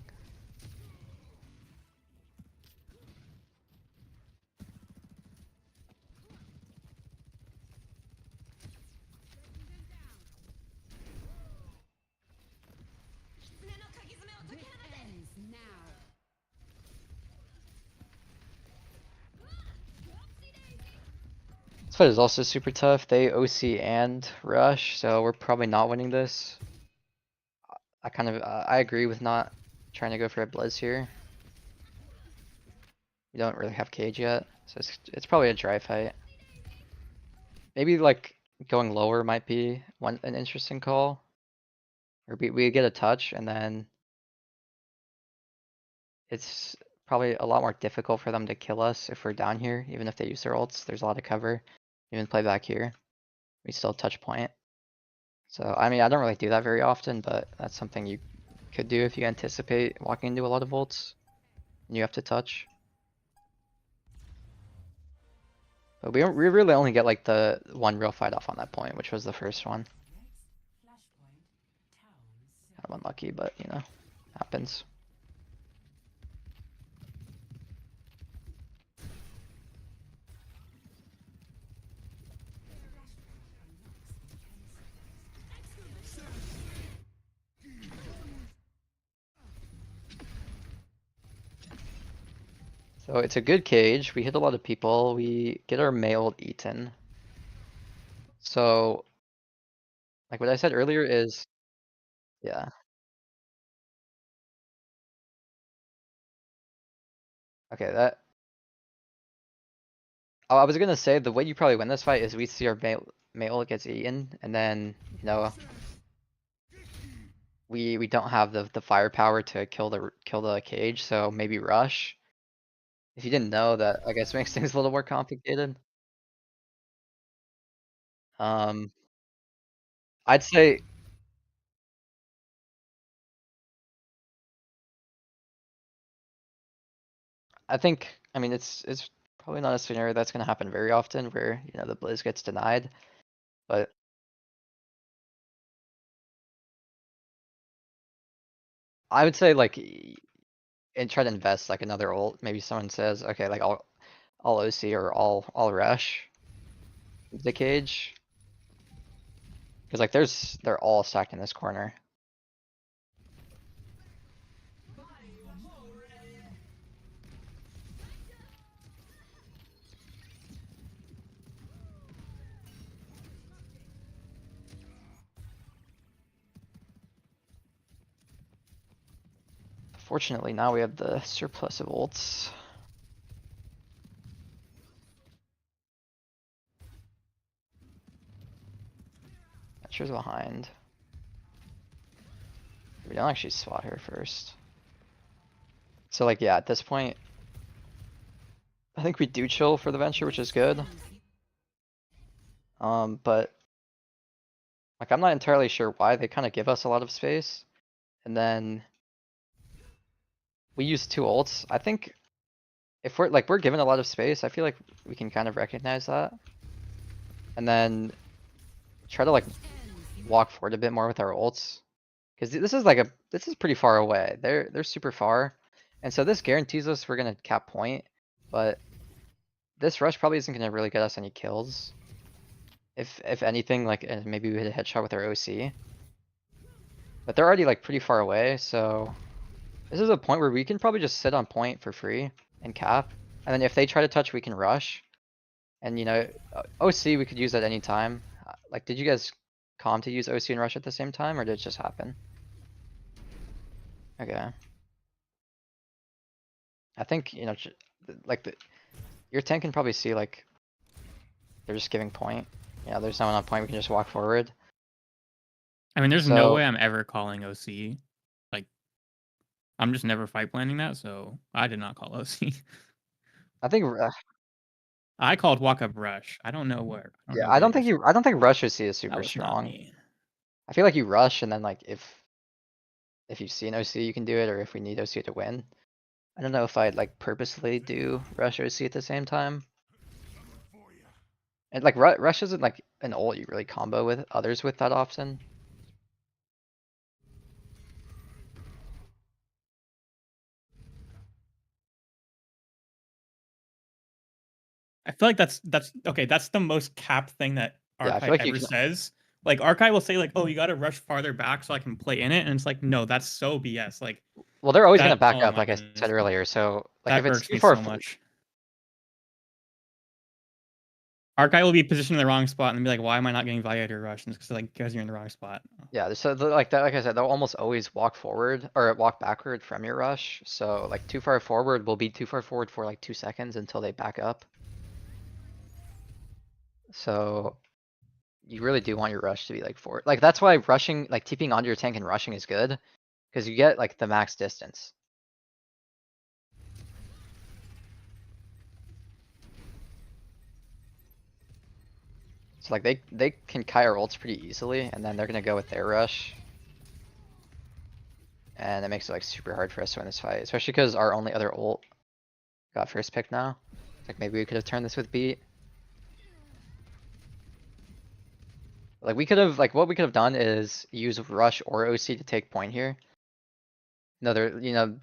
This ends now. It's fight is also super tough. They OC and rush, so we're probably not winning this. I kind of, I agree with not trying to go for a Blizz here. We don't really have cage yet, so it's probably a dry fight. Maybe like going lower might be an interesting call. Or we get a touch and then it's probably a lot more difficult for them to kill us if we're down here, even if they use their ults. There's a lot of cover. Even play back here. We still touch point. So, I mean, I don't really do that very often, but that's something you could do if you anticipate walking into a lot of ults. And you have to touch. But we really only get like the one real fight off on that point, which was the first one. Kind of unlucky, but you know, happens. So it's a good cage. We hit a lot of people. We get our mail eaten. So, like what I said earlier is, yeah. Okay, that. Oh, I was gonna say the way you probably win this fight is we see our mail gets eaten, and then you know we don't have the firepower to kill the cage, so maybe rush. If you didn't know that, I guess makes things a little more complicated. I'd say I think I mean it's probably not a scenario that's gonna happen very often where you know the Blizz gets denied, but I would say like and try to invest like another ult. Maybe someone says, okay, like I'll OC or I'll rush the cage. Cause like they're all stacked in this corner. Fortunately, now we have the surplus of ults. Thatcher's behind. We don't actually spot her first. So like, yeah, at this point, I think we do chill for the venture, which is good. But like, I'm not entirely sure why they kind of give us a lot of space. And then we use 2 ults. I think if we're given a lot of space, I feel like we can kind of recognize that. And then try to like walk forward a bit more with our ults. Cause this is pretty far away. They're super far. And so this guarantees us we're gonna cap point, but this rush probably isn't gonna really get us any kills. If anything, like maybe we hit a headshot with our OC. But they're already like pretty far away, so this is a point where we can probably just sit on point for free and cap. And then if they try to touch, we can rush. And you know, OC we could use at any time. Like, did you guys calm to use OC and rush at the same time, or did it just happen? Okay. I think, you know, like your tank can probably see like they're just giving point. Yeah, there's no one on point, we can just walk forward. I mean, there's no So- way I'm ever calling OC. Like, I'm just never fight planning that, so I did not call OC. I think, I called walk up rush. I don't know where. yeah, know I don't where think I don't think rush OC is that super was not strong. me. I feel like you rush and then like if you see an OC you can do it, or if we need OC to win. I don't know if I'd like purposely do rush OC at the same time. And like rush isn't like an ult you really combo with others with that often. I feel like that's okay. That's the most cap thing that Yeah, I Archive feel like you ever can- says. Like Archive will say like, "Oh, you got to rush farther back so I can play in it," and it's like, no, that's so BS. Like Well, they're always gonna that- back oh up, my like I goodness. said earlier, so like that if it's irks me too far so much. Our guy will be positioned in the wrong spot and be like, why am I not getting Viator Rush? And it's because like, guys, you're in the wrong spot. Yeah, so like that, like I said, they'll almost always walk forward or walk backward from your rush. So like too far forward will be too far forward for like 2 seconds until they back up. So you really do want your rush to be like forward. Like that's why rushing, like TPing onto your tank and rushing is good. Cause you get like the max distance. So like they can Kai our ults pretty easily and then they're gonna go with their rush. And it makes it like super hard for us to win this fight, especially because our only other ult got first pick now. Like maybe we could have turned this with beat. Like we could have, like what we could have done is use rush or OC to take point here. Another, you know,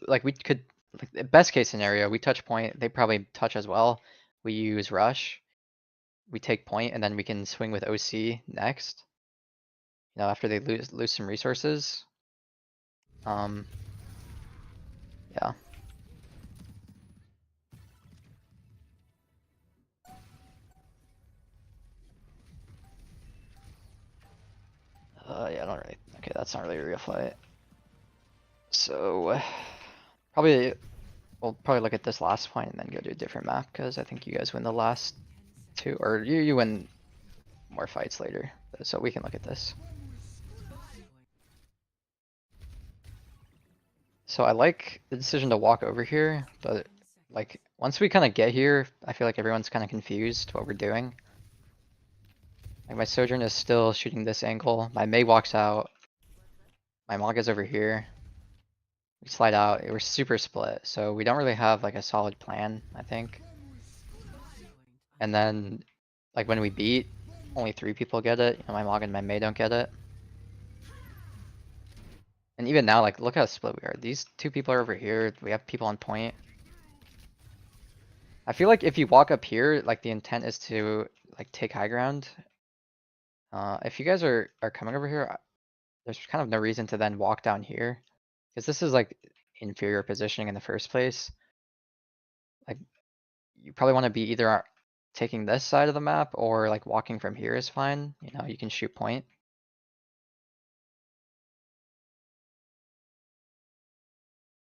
like we could, like the best case scenario, we touch point, they probably touch as well. We use rush, we take point, and then we can swing with OC next. You know, after they lose some resources. Yeah. Yeah, I don't really, okay, that's not really a real fight. So, probably, we'll probably look at this last point and then go to a different map, cause I think you guys win the last two, or you win more fights later, so we can look at this. So I like the decision to walk over here, but like, once we kinda get here, I feel like everyone's kinda confused what we're doing. Like my Sojourn is still shooting this angle, my Mei walks out. My Maga's over here. We slide out, we're super split, so we don't really have like a solid plan, I think. And then, like when we beat, only 3 people get it, you know, my Maga and my Mei don't get it. And even now, like, look how split we are. These 2 people are over here, we have people on point. I feel like if you walk up here, like the intent is to like take high ground. If you guys are coming over here, there's kind of no reason to then walk down here. Cause this is like inferior positioning in the first place. Like, you probably wanna be either taking this side of the map or like walking from here is fine, you know, you can shoot point.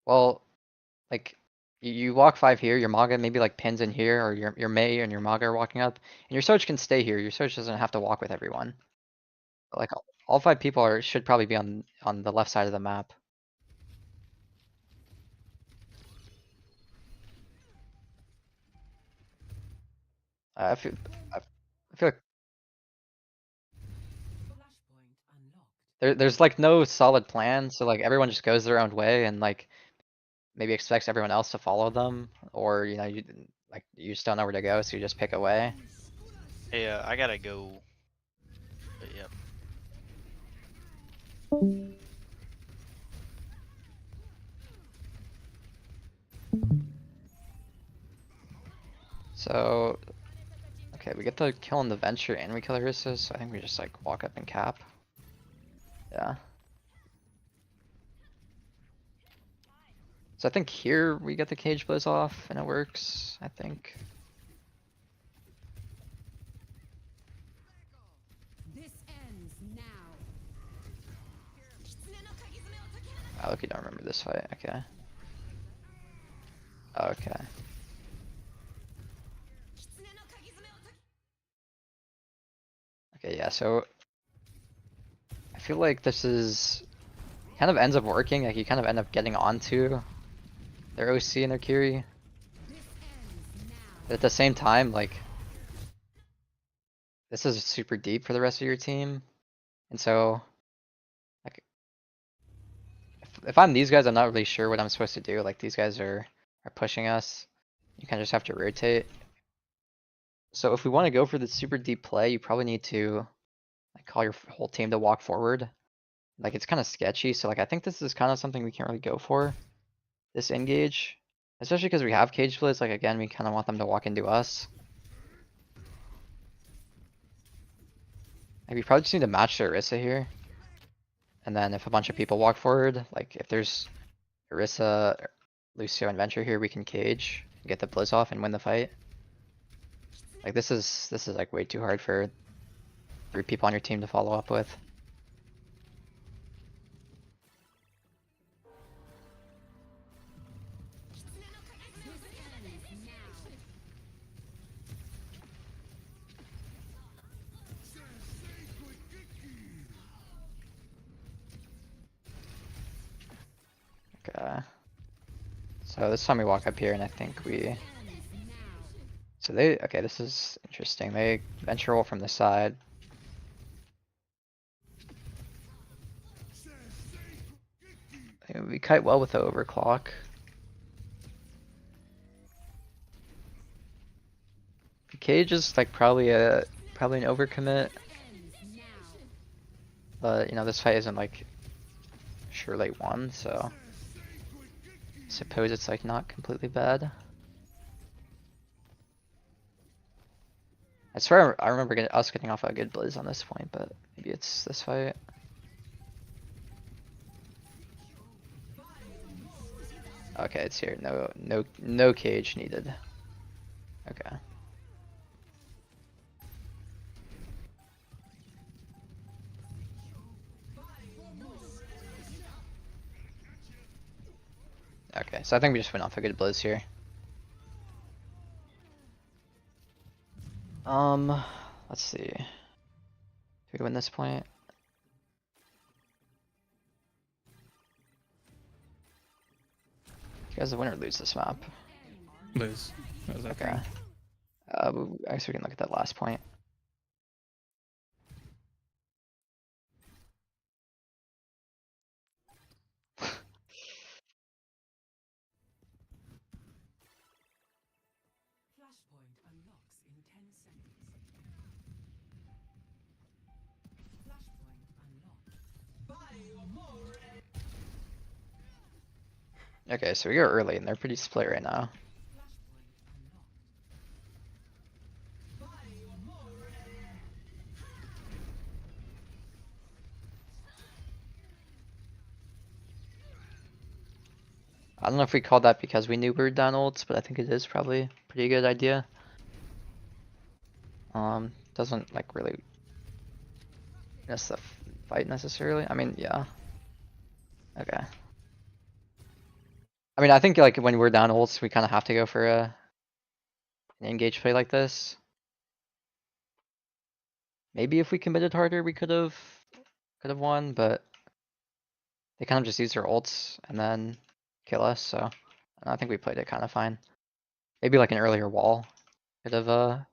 Well, like, you walk 5 here, your Maga maybe like pins in here, or your Mei and your Maga are walking up, and your Soch can stay here, your Soch doesn't have to walk with everyone. But, like, all 5 people should probably be on the left side of the map. I feel like there's like no solid plan, so like everyone just goes their own way and like maybe expects everyone else to follow them, or you know, you just don't know where to go, so you just pick a way. Hey, I gotta go. But, yep. So, okay, we get the kill on the Venture and we kill Orisa, so I think we just like walk up and cap. Yeah. So I think here we get the Cage Blizz off and it works, I think. This ends now. I look, you don't remember this fight, okay. Okay. Okay, yeah, so I feel like this is kind of ends up working, like you kind of end up getting onto their OC and their Kiri. This ends now. But at the same time, like, this is super deep for the rest of your team. And so, like, if I'm these guys, I'm not really sure what I'm supposed to do. Like, these guys are pushing us. You kind of just have to rotate. So if we want to go for the super deep play, you probably need to like call your whole team to walk forward. Like, it's kind of sketchy, so like I think this is kind of something we can't really go for. This engage. Especially because we have Cage Blitz, like again, we kind of want them to walk into us. Like, we probably just need to match the Orisa here. And then if a bunch of people walk forward, like if there's Orisa, Lucio, and Venture here, we can cage, get the Blizz off and win the fight. Like this is like way too hard for 3 people on your team to follow up with. Okay. So this time we walk up here and I think we... So they... Okay, this is interesting. They venture roll from the side. We kite well with the overclock. The cage is like probably an overcommit. But you know, this fight isn't like sure late won, so suppose it's like not completely bad. I swear I remember us getting off a good blizz on this point, but maybe it's this fight. Okay, it's here. No cage needed. Okay. Okay, so I think we just went off a good blizz here. Let's see. Do we win this point? You guys win or lose this map? Lose. That was Okay. I guess we can look at that last point. Flashpoint unlocks in 10 seconds. Flashpoint unlocked. Okay, so we go early and they're pretty split right now. I don't know if we called that because we knew we were down ults, but I think it is probably a pretty good idea. Doesn't like really miss the fight necessarily. I mean, yeah. Okay. I mean, I think like when we're down ults, we kind of have to go for an engaged play like this. Maybe if we committed harder, we could have won, but they kind of just use their ults and then kill us. So I think we played it kind of fine. Maybe like an earlier wall could have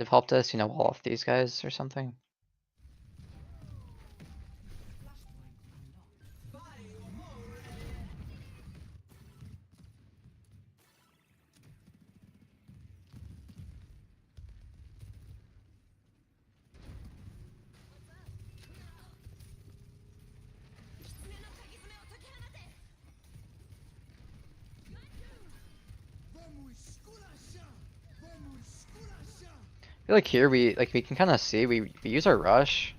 helped us, you know, wall off these guys or something. I feel like here we can kind of see we use our rush,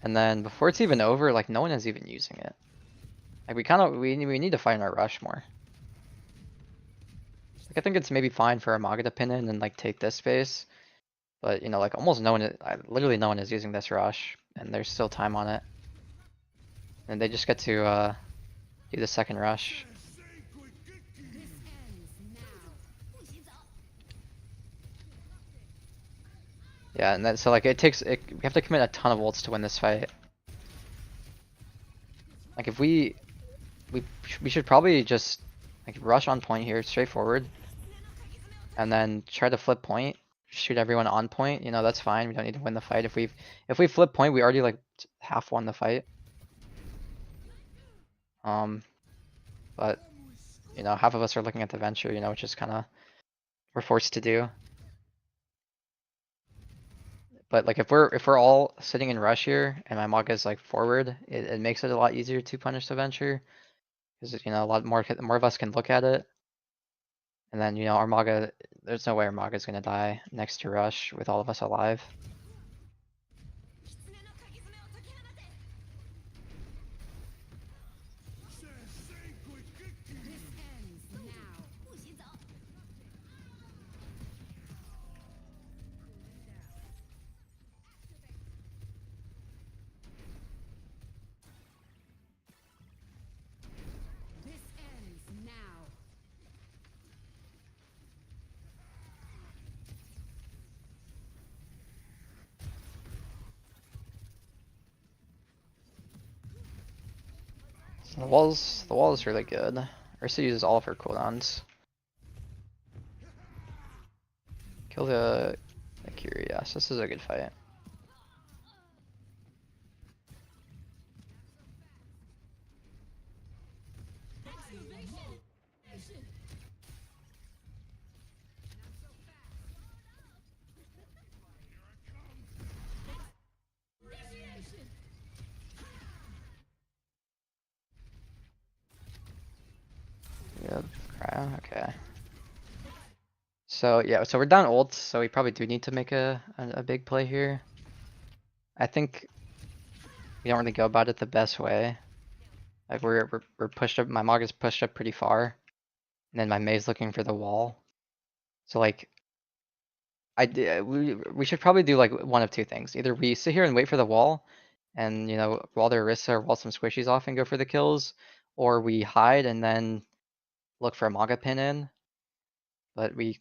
and then before it's even over, like no one is even using it. Like we need to find our rush more. Like I think it's maybe fine for Amaga to pin in and like take this space, but you know like almost no one, literally no one is using this rush, and there's still time on it, and they just get to do the second rush. Yeah, and then so like we have to commit a ton of ults to win this fight. Like if we should probably just like rush on point here, straightforward, and then try to flip point, shoot everyone on point. You know that's fine. We don't need to win the fight. If we flip point, we already like half won the fight. But you know half of us are looking at the venture, you know, which is kind of we're forced to do. But like if we're all sitting in rush here and my Maga is like forward, it makes it a lot easier to punish the venture. Because you know a lot more of us can look at it. And then you know our Maga, there's no way our Maga is gonna die next to rush with all of us alive. The wall is really good. Ursa uses all of her cooldowns. Kill the Kiri, yes, this is a good fight. Yep, cryo, okay. So yeah, so we're down ult, so we probably do need to make a big play here. I think we don't really go about it the best way. Like we're pushed up, my Mog is pushed up pretty far. And then my Mei's looking for the wall. So like we should probably do like one of two things. Either we sit here and wait for the wall and you know, wall their Orisa or wall some squishies off and go for the kills, or we hide and then look for a Maga pin in. But we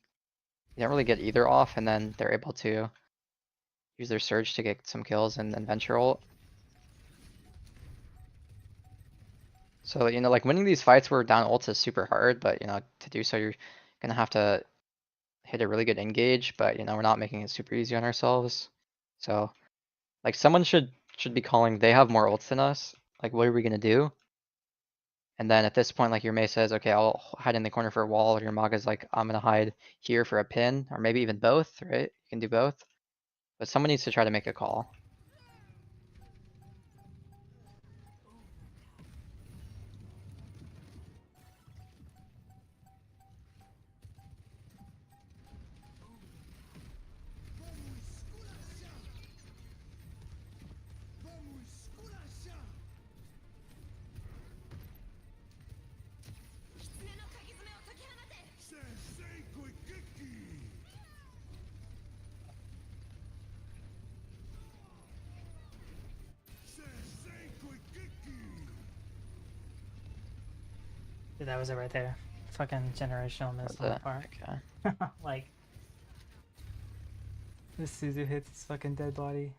don't really get either off, and then they're able to use their surge to get some kills and then venture ult. So, you know, like winning these fights where we're down ults is super hard, but you know, to do so you're gonna have to hit a really good engage, but you know, we're not making it super easy on ourselves. So like someone should be calling, they have more ults than us. Like what are we gonna do? And then at this point, like your Mei says, okay, I'll hide in the corner for a wall, or your Maga's like, I'm gonna hide here for a pin, or maybe even both, right? You can do both. But someone needs to try to make a call. Dude, that was it right there. Fucking generational miss That's on the it. part. Okay. Like, this Suzu hits his fucking dead body.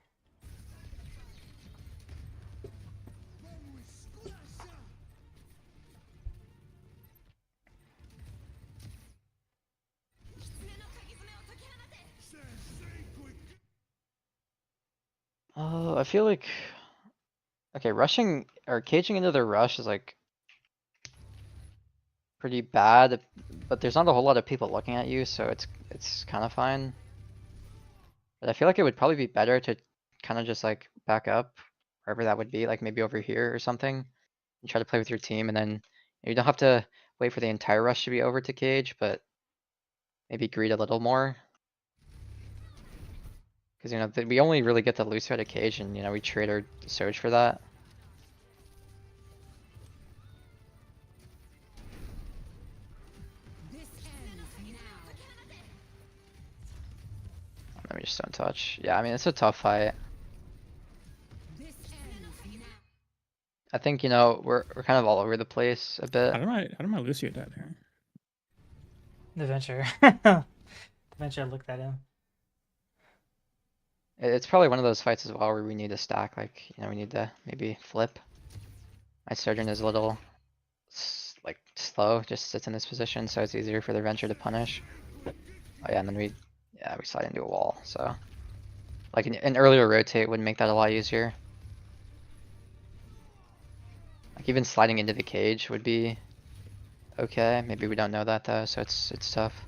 Oh, I feel like, okay, rushing or caging into their rush is like pretty bad, but there's not a whole lot of people looking at you, so it's kind of fine. But I feel like it would probably be better to kind of just like back up wherever that would be, like maybe over here or something, and try to play with your team, and then you don't have to wait for the entire rush to be over to cage, but maybe greed a little more. Cause you know, we only really get the Lucio to cage, and you know, we trade our Surge for that. Let me just don't touch. Yeah, I mean, it's a tough fight. I think, you know, we're kind of all over the place a bit. How did my Lucio die there? The Venture. The Venture looked at him. It's probably one of those fights as well where we need to stack, like, you know, we need to maybe flip. My Surgeon is a little, like, slow, just sits in this position, so it's easier for the Venture to punish. Oh yeah, and then we slide into a wall, so. Like, an earlier rotate would make that a lot easier. Like, even sliding into the cage would be okay. Maybe we don't know that though, so it's tough.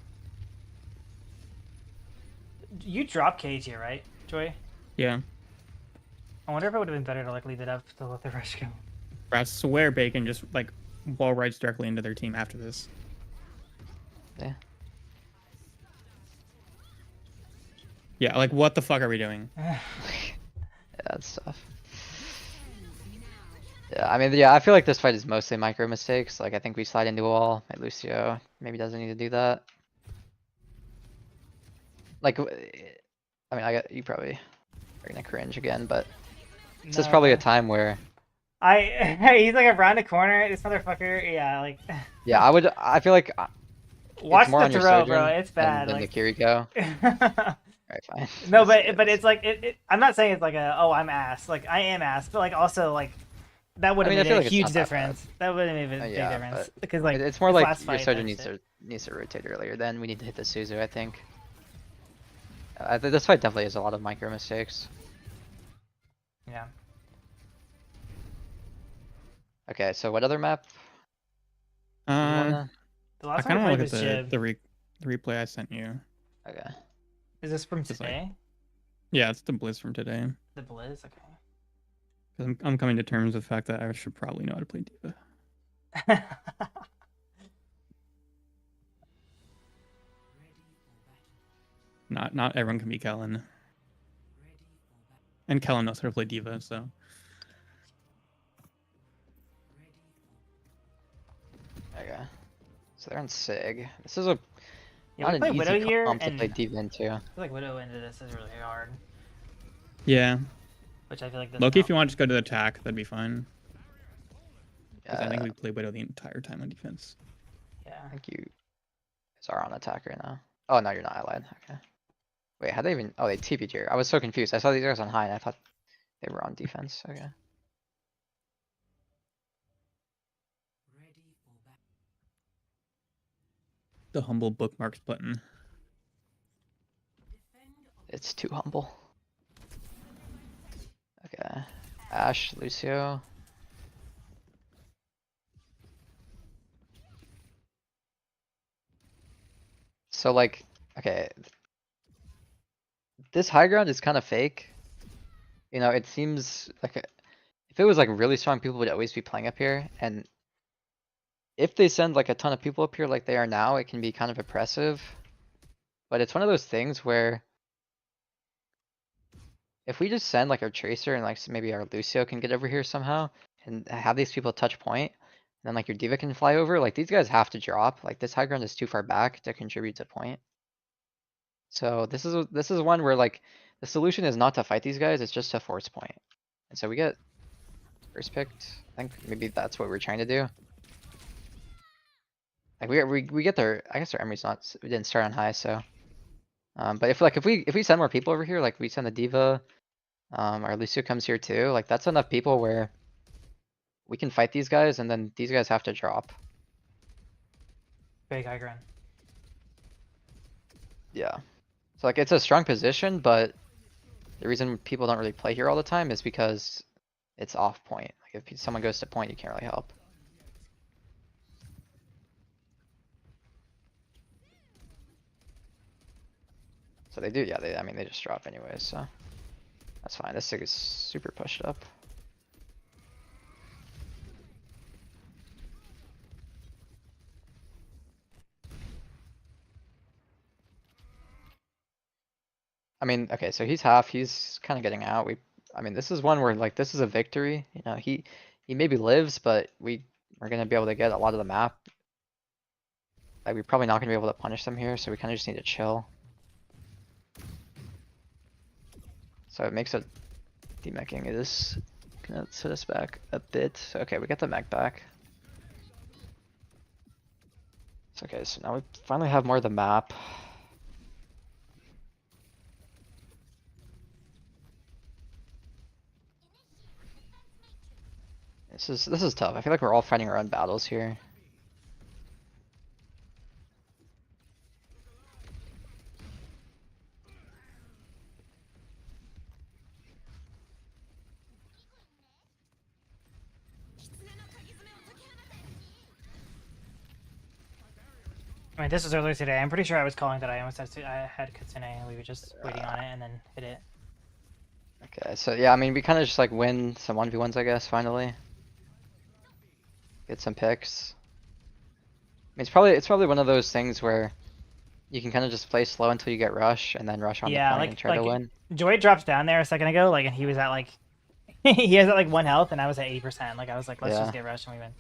You drop cage here, right, Joy? Yeah. I wonder if it would have been better to like leave it up to let the rush go. I swear Bacon just like wall rides directly into their team after this. Yeah. Yeah, like what the fuck are we doing? Yeah, that's tough. Yeah, I mean, yeah, I feel like this fight is mostly micro mistakes. Like, I think we slide into a wall. My Lucio maybe doesn't need to do that. Like, I mean, you probably are gonna cringe again, but this is probably a time where. He's like around the corner. This motherfucker, yeah, like. Yeah, I feel like. Watch more the on your throw, Surgeon bro. It's bad. Than like... the Kiriko. Alright, fine. No, but it's like I'm not saying it's like a I'm ass. Like I am ass, but like also like That would I have mean, I made feel a like it's huge not that bad. difference. That would have made a big Yeah, difference but because like it's more this like last your fight, Soju that needs shit- to rotate earlier. Then we need to hit the Suzu, I think. This fight definitely has a lot of micro mistakes. Yeah. Okay, so what other map? Do you wanna? The I last kind one of we want played to look was at Jib. the replay I sent you. Okay. Is this from It's like- today? Yeah, it's the Blizz from today. The Blizz? Okay. 'Cause I'm coming to terms with the fact that I should probably know how to play Diva. Ready for battle. Not everyone can be Kellen, Ready for battle. and Kellen knows how to play Diva. So Ready Okay. So they're on Sig. This is a Yeah, not we an play easy Widow here, comp to and play I D.Va into. feel like Widow into this is really hard. yeah, Which I feel like Loki, if you want to just go to the attack, that'd be fine. Because I think Yeah, we play Widow the entire time on defense. I Yeah. think you guys are on attack right now. Oh no, you're not allied. Okay. Wait, how they even? Oh, they TP'd here. I was so confused. I saw these guys on high, and I thought they were on defense. Okay. for battle. The humble bookmarks button. Defend It's too humble. Okay. Ash, Lucio. So like, okay. This high ground is kind of fake. You know, it seems like if it was like really strong, people would always be playing up here, and if they send like a ton of people up here like they are now, it can be kind of oppressive. But it's one of those things where if we just send like our Tracer and like maybe our Lucio can get over here somehow and have these people touch point, and then like your Diva can fly over, like these guys have to drop. Like this high ground is too far back to contribute to point. So this is one where like the solution is not to fight these guys, it's just to force point. And so we get first picked. I think maybe that's what we're trying to do. Like we get their, I guess our Emery's not, we didn't start on high, so. But if we send more people over here, like we send the Diva, our Lucio comes here too, like that's enough people where we can fight these guys and then these guys have to drop. Big high ground. Yeah. So like it's a strong position, but the reason people don't really play here all the time is because it's off point. Like if someone goes to point, you can't really help. So they do, yeah, I mean, they just drop anyways, so. That's fine, this thing is super pushed up. I mean, okay, so he's half, he's kinda getting out, I mean, this is one where like, this is a victory, you know, he maybe lives, but we are gonna be able to get a lot of the map. Like, we're probably not gonna be able to punish them here, so we kinda just need to chill. So it makes it, demeching is gonna set us back a bit. So, okay, we got the mech back. So, okay, so now we finally have more of the map. This is tough. I feel like we're all fighting our own battles here. I mean, this was earlier today. I'm pretty sure I was calling that I almost I had Kitsune and we were just waiting on it and then hit it. Okay, so yeah, I mean, we kind of just like win some 1v1s, I guess, finally. Get some picks. I mean, it's probably one of those things where you can kind of just play slow until you get rush and then rush on Yeah, the point like- and try to like- win. Joy dropped down there a second ago, like, and he was at like, he has at like 1 health and I was at 80%. Like, I was like, let's Yeah. just get rushed and we win.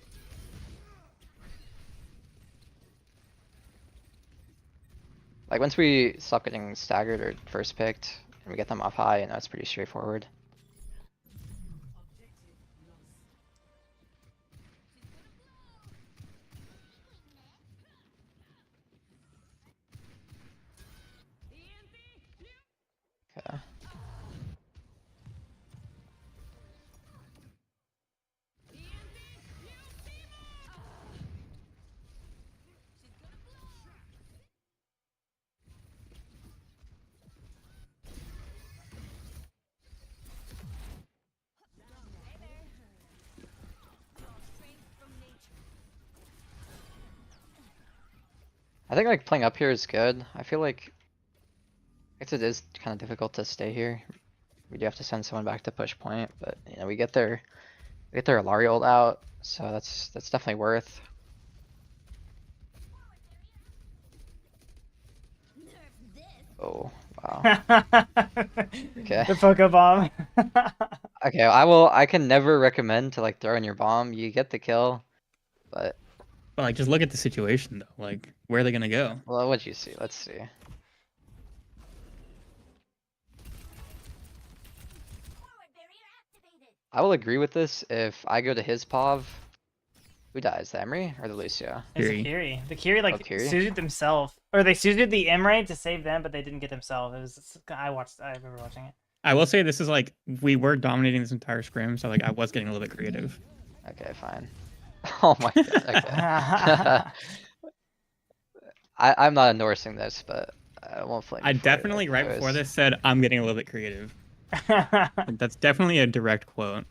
Like once we stop getting staggered or first picked and we get them off high, you know, it's pretty straightforward. Okay. I think like playing up here is good. I feel like it is kind of difficult to stay here. We do have to send someone back to push point, but you know we get their Alari ult out, so that's definitely worth. Oh wow. Okay. The Pokebomb. Okay, I can never recommend to like throw in your bomb. You get the kill, but But like, just look at the situation though. Like, where are they gonna go? well, what'd you see? Let's see. I will agree with this if I go to his POV. Who dies, the Emery or the Lucio? It's a Kiri. Kiri. The Kiri like Kiri? suited themselves, or they suited the Emray to save them, but they didn't get themselves. It was I remember watching it. I will say this is like we were dominating this entire scrim, so like I was getting a little bit creative. Okay, fine. Oh my god. Okay. I'm not endorsing this, but I won't flame. I you for it definitely if right I before was- this said I'm getting a little bit creative. Like, that's definitely a direct quote.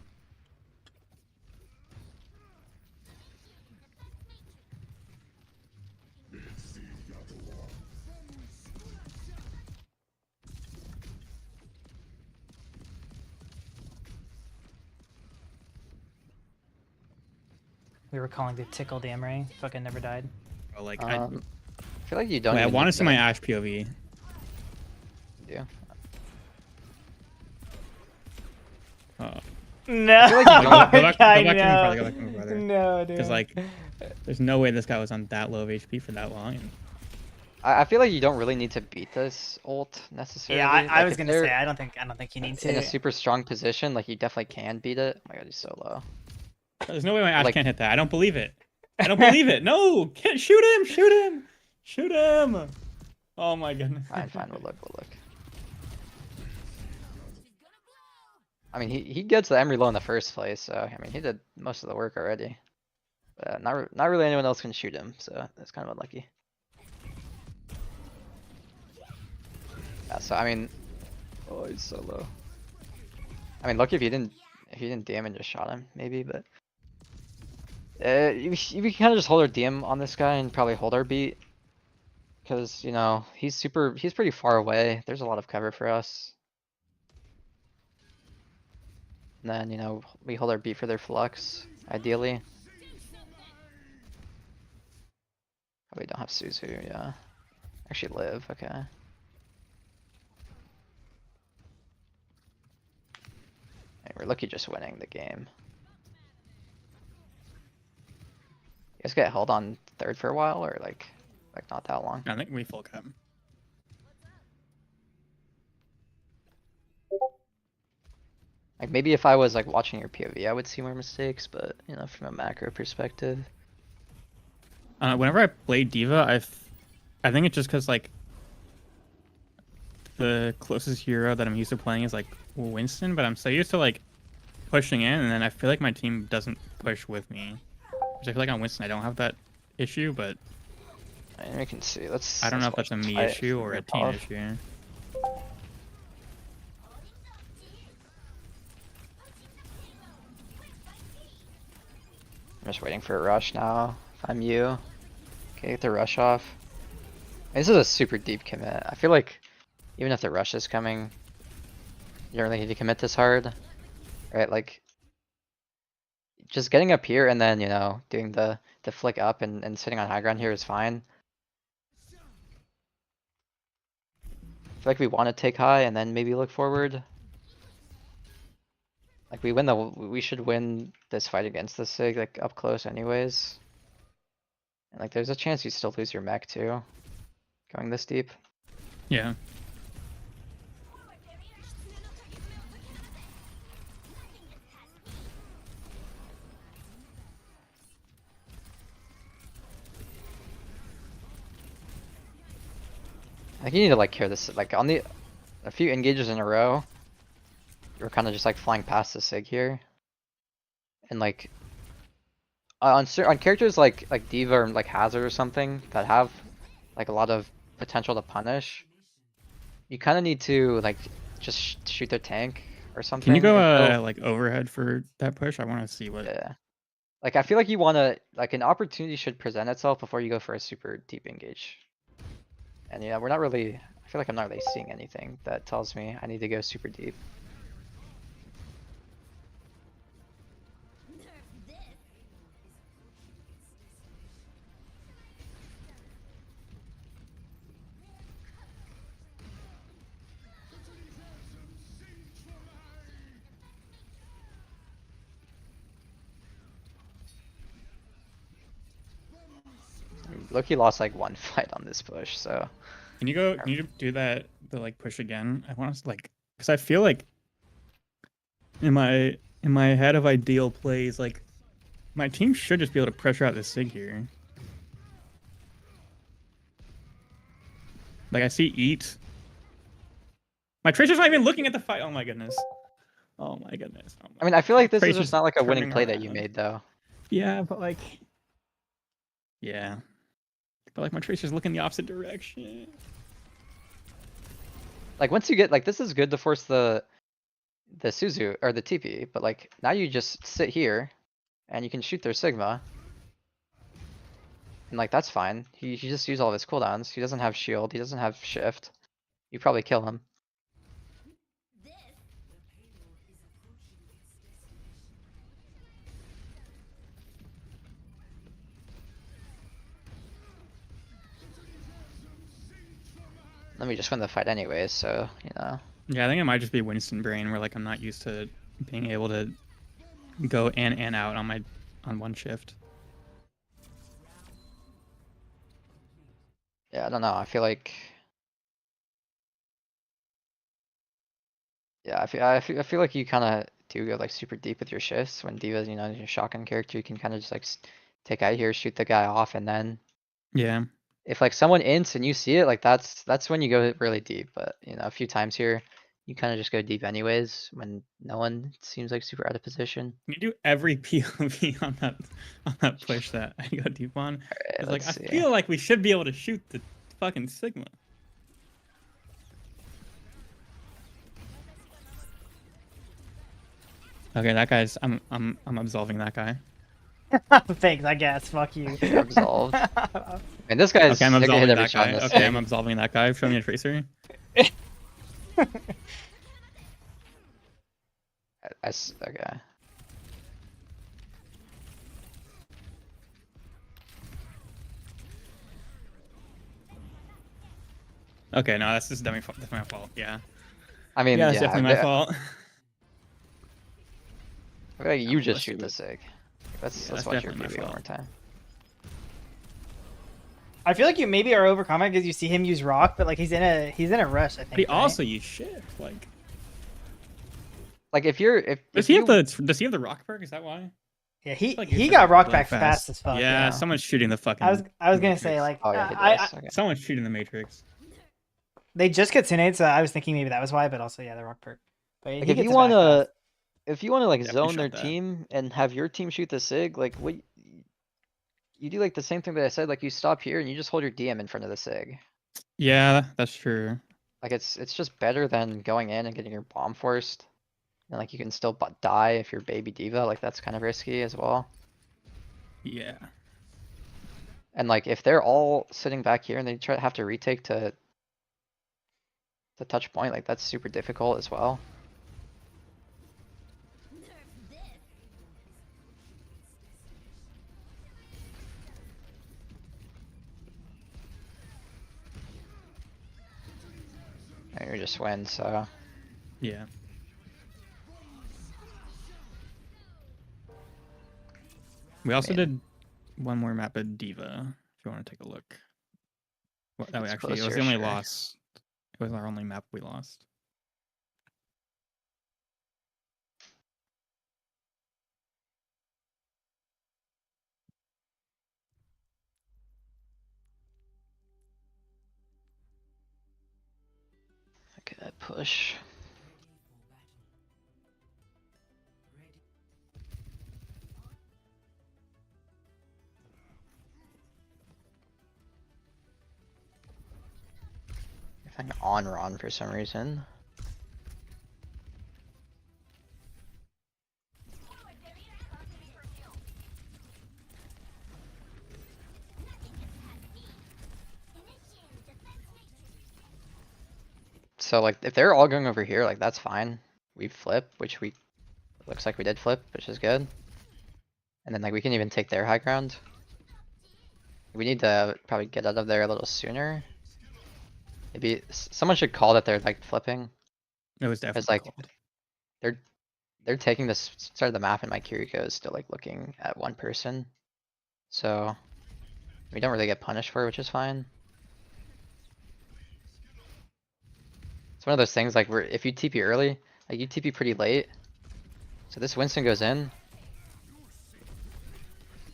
We were calling to tickle the Emray. Fucking never died. Bro, like I feel like you don't. I even want need to see my Ash POV. Yeah. No, feel like you don't- Go back to my I brother. Go know. back to my brother. No, dude. Because like, there's no way this guy was on that low of HP for that long. I feel like you don't really need to beat this ult necessarily. yeah, I Like, was if gonna they're say I don't think you need in a to. super strong position, like you definitely can beat it. Oh my god, he's so low. There's no way my Ash Like- can't hit that. I don't believe it. I don't believe it. No, can't shoot him. Shoot him. Shoot him. Oh my goodness. Fine, we'll look. I mean, he gets the Emery low in the first place, so I mean, he did most of the work already. But not really anyone else can shoot him, so that's kind of unlucky. Yeah, so I mean, oh, he's so low. I mean, lucky if you didn't DM and just shot him, maybe, but we kind of just hold our DM on this guy and probably hold our beat, because you know he's pretty far away. There's a lot of cover for us. And then, you know, we hold our beat for their flux, ideally. Probably don't have Suzu, yeah. Actually live, okay. Hey, we're lucky just winning the game. You guys get held on third for a while, or like not that long? I think we full cap. Like maybe if I was like watching your POV, I would see more mistakes, but you know, from a macro perspective. Whenever I play D.Va, I think it's just because like the closest hero that I'm used to playing is like Winston, but I'm so used to like pushing in, and then I feel like my team doesn't push with me. Which I feel like on Winston I don't have that issue, but And we can see. I don't know if let's that's a me watch issue or a it. team issue. I'm just waiting for a rush now. If I'm you, okay, get the rush off. This is a super deep commit. I feel like even if the rush is coming, you don't really need to commit this hard, right? Like just getting up here and then, you know, doing the flick up and sitting on high ground here is fine. I feel like we want to take high and then maybe look forward. Like we should win this fight against the Sig like up close anyways. And like there's a chance you still lose your mech too, going this deep. Yeah. I think you need to like carry this like on a few engages in a row. You're kind of just like flying past the Sig here. And like on characters like D.Va or like Hazard or something that have like a lot of potential to punish, you kind of need to like just shoot their tank or something. Can you go until- like overhead for that push? I want to see what. Yeah. Like I feel like you want to like an opportunity should present itself before you go for a super deep engage. And yeah, we're not really, I feel like I'm not really seeing anything that tells me I need to go super deep. Loki lost like one fight on this push, so Can you go? Can you do that? The like push again? I want to like because I feel like in my head of ideal plays, like my team should just be able to pressure out this Sig here. Like I see eat. My Tracer's not even looking at the fight. Oh my goodness. Oh my goodness. Oh my I mean, I feel like this is Tracer's just not like a winning turning play that you around. made though. Yeah, but like, yeah, but like my Tracer's looking the opposite direction. Like once you get like this is good to force the Suzu or the TP, but like now you just sit here and you can shoot their Sigma. And like that's fine. He just used all of his cooldowns. He doesn't have shield, he doesn't have shift. You probably kill him. Let me just win the fight anyways, so you know. Yeah, I think it might just be Winston brain where like I'm not used to being able to go in and out on one shift. Yeah, I don't know. I feel like yeah, I feel like you kind of do go like super deep with your shifts when D.Va's, you know, your shotgun character. You can kind of just like take out here, shoot the guy off, and then Yeah, if like someone ints and you see it, like that's when you go really deep. But you know, a few times here, you kind of just go deep anyways when no one seems like super out of position. can you do every POV on that push that I go deep on? Alright, Because like I let's see. feel like we should be able to shoot the fucking Sigma. Okay, that guy's. I'm absolving that guy. Thanks, I guess. Fuck you. You're absolved. And this guy's Okay, I'm taking a hit absolving every that shot guy. in this Okay, thing. I'm absolving that guy. Show me a Tracer. Okay. Okay, no, that's definitely my fault. Yeah. I mean, Yeah, yeah, it's definitely my fault. I feel like you just let's shoot do the it. Sig. Yeah, Let's that's watch your definitely PV my one more fault. time. I feel like you maybe are overcoming because you see him use rock, but like he's in a rush. I think. But he right? also used shift. Like, Like if you're does if he you have does he have the rock perk? Is that why? Yeah, he Like he should got be rock really back fast as fuck. Yeah, Yeah. someone's shooting the fucking. I was gonna say Matrix. like oh yeah, he I does. Okay. Someone's shooting the Matrix. they just get Tsunade, so I was thinking maybe that was why, but also yeah, the rock perk. But Like he if gets you it back wanna fast. if you wanna like Definitely zone their shut that. team and have your team shoot the Sig, like what you do like the same thing that I said, like you stop here and you just hold your DM in front of the Sig. Yeah, that's true. Like it's just better than going in and getting your bomb forced. And like you can still die if you're baby D.Va, like that's kind of risky as well. Yeah. And like if they're all sitting back here and they have to retake to touch point, like that's super difficult as well. And you just win, so Yeah. We also Man. did one more map at Diva. If you want to take a look. Well, that It's actually, it was closer, the only sure. loss. It was our only map we lost. Okay, that push. If I'm on Ron for some reason. so like if they're all going over here, like that's fine. We flip, which we looks like we did flip, which is good. And then like we can even take their high ground. We need to probably get out of there a little sooner. Maybe someone should call that they're like flipping. It was It's definitely like called. they're taking this start of the map and my Kiriko is still like looking at one person. So we don't really get punished for it, which is fine. It's one of those things like if you TP early, like you TP pretty late. So this Winston goes in.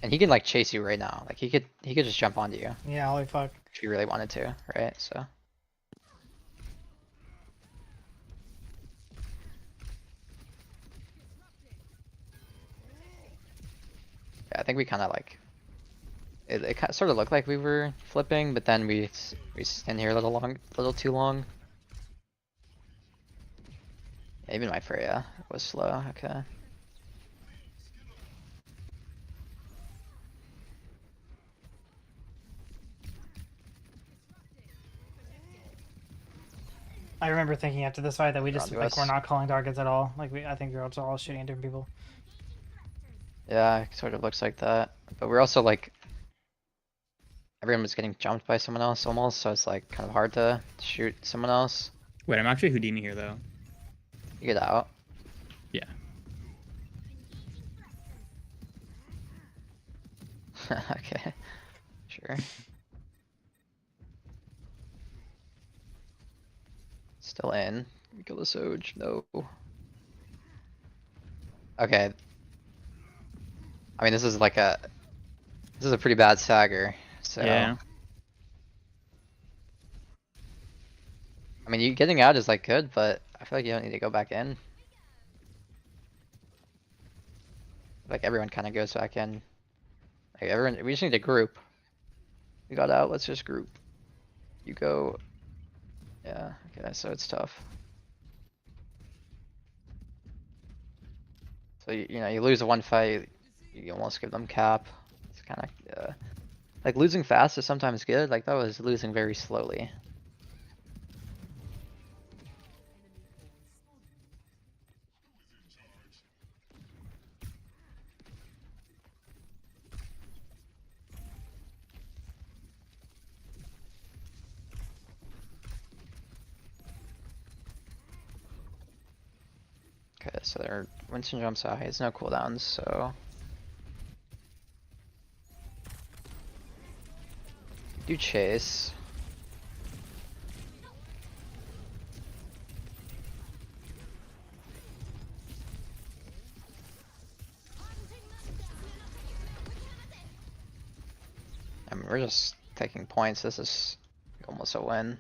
And he can like chase you right now. Like he could just jump onto you Yeah, holy fuck. if he really wanted to, right? So yeah, I think we kind of like it sort of looked like we were flipping, but then we stand here a little too long. Yeah, even my Freya was slow. Okay. I remember thinking after this fight that we They're just onto like we're us. not calling targets at all. Like I think we're all shooting at different people. Yeah, it sort of looks like that. But we're also like everyone was getting jumped by someone else almost, so it's like kind of hard to shoot someone else. Wait, I'm actually Houdini here though. You get out. Yeah. Okay. Sure. Still in. Kill the Soj. No. Okay. I mean, this is a pretty bad Sagger. So. Yeah. I mean, you getting out is like good, but I feel like you don't need to go back in. Like everyone kind of goes back in. Like everyone, we just need to group. We got out. Let's just group. You go. Yeah. Okay. So it's tough. So you know you lose one fight, you almost give them cap. It's kind of like losing fast is sometimes good. Like that was losing very slowly. Okay, so their Winston jumps out. He has no cooldowns, so do chase. I mean, we're just taking points. This is almost a win.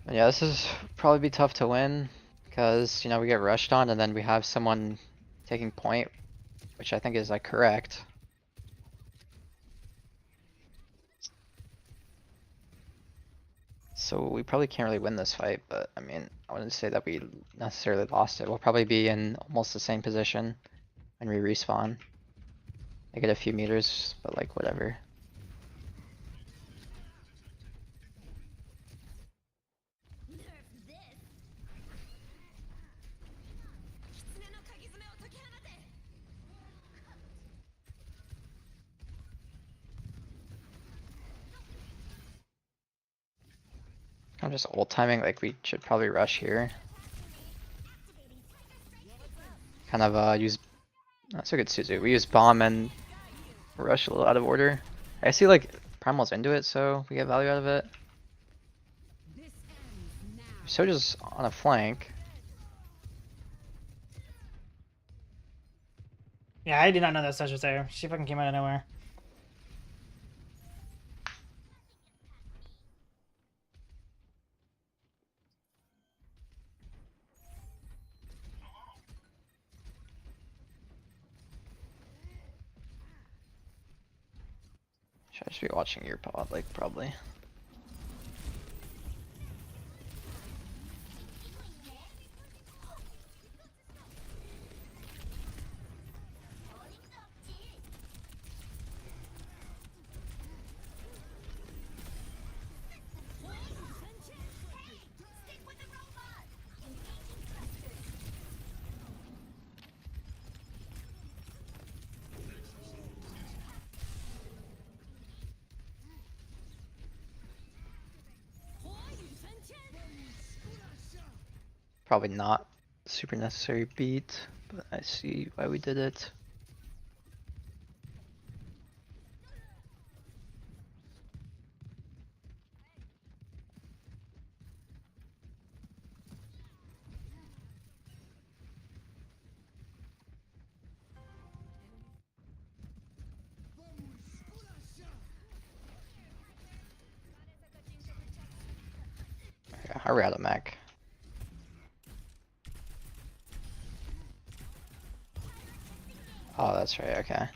And yeah, this is probably be tough to win because, you know, we get rushed on and then we have someone taking point, which I think is like correct. So we probably can't really win this fight, but I mean, I wouldn't say that we necessarily lost it. We'll probably be in almost the same position when we respawn. I get a few meters, but like whatever. I'm just ult timing, like we should probably rush here. Kind of use, that's a good Suzu. We use bomb and rush a little out of order. I see like Primal's into it, so we get value out of it. So just on a flank. Yeah, I did not know that Sej was there. She fucking came out of nowhere. Should I just be watching your pod, like, probably. Probably not super necessary beat, but I see why we did it. Okay, how are we out of mech? Oh, that's right, okay.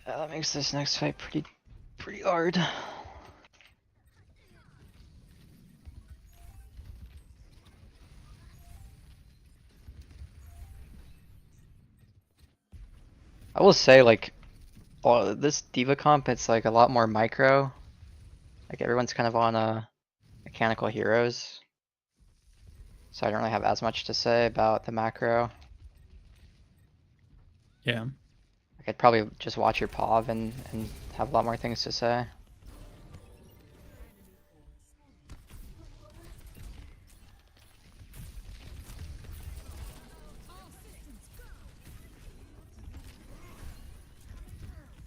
That makes this next fight pretty hard. I will say, like, this Diva comp, it's like a lot more micro. Like everyone's kind of on mechanical heroes. So I don't really have as much to say about the macro. Yeah. I could probably just watch your POV and have a lot more things to say.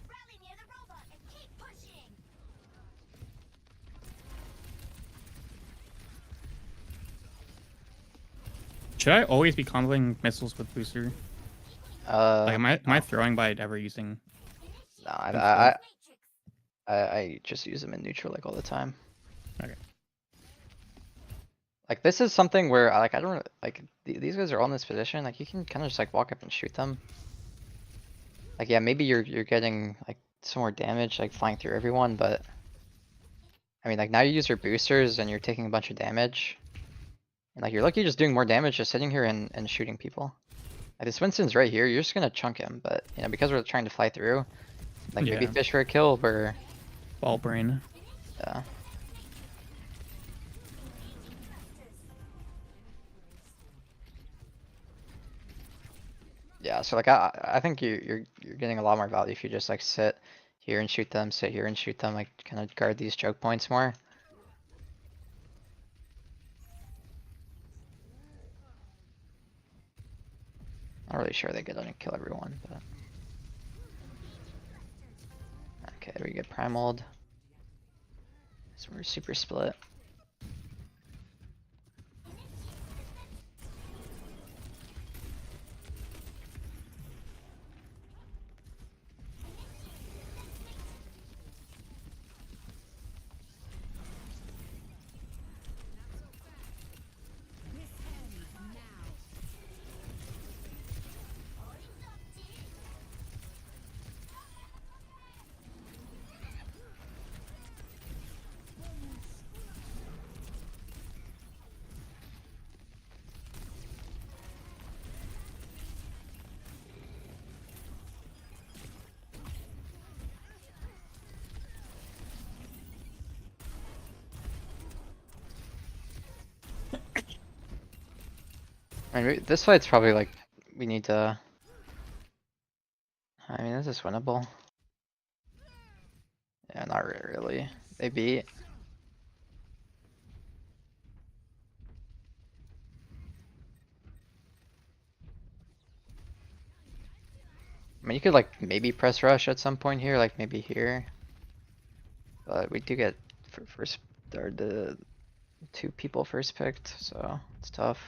Rally near the robot and keep pushing. Should I always be comboing missiles with booster? Like, am I No. throwing by ever using? No, Instead. I just use them in neutral like all the time. Okay. Like this is something where like I don't like these guys are all in this position. Like you can kind of just like walk up and shoot them. Like yeah, maybe you're getting like some more damage like flying through everyone, but I mean like now you use your boosters and you're taking a bunch of damage. And like you're lucky just doing more damage just sitting here and shooting people. Like this Winston's right here, you're just gonna chunk him, but you know because we're trying to fly through, like maybe Yeah. fish for a kill, or Ball brain. yeah. Yeah, so like I think you're getting a lot more value if you just like sit here and shoot them, sit here and shoot them, like kind of guard these choke points more. Not really sure they get on and kill everyone, but okay, we get primaled. So we're super split. I mean, this fight's probably like, we need to... I mean, this is winnable. Yeah, not really. They beat. I mean, you could like maybe press rush at some point here, like maybe here. But we do get first, or the 2 people first picked, so it's tough.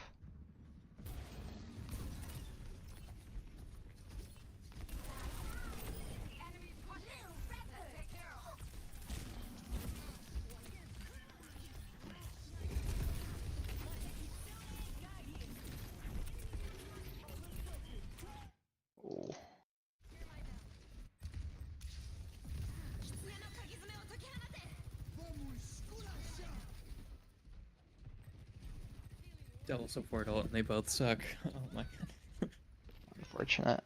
Ooh. Devil support ult and they both suck. Oh my god. Unfortunate.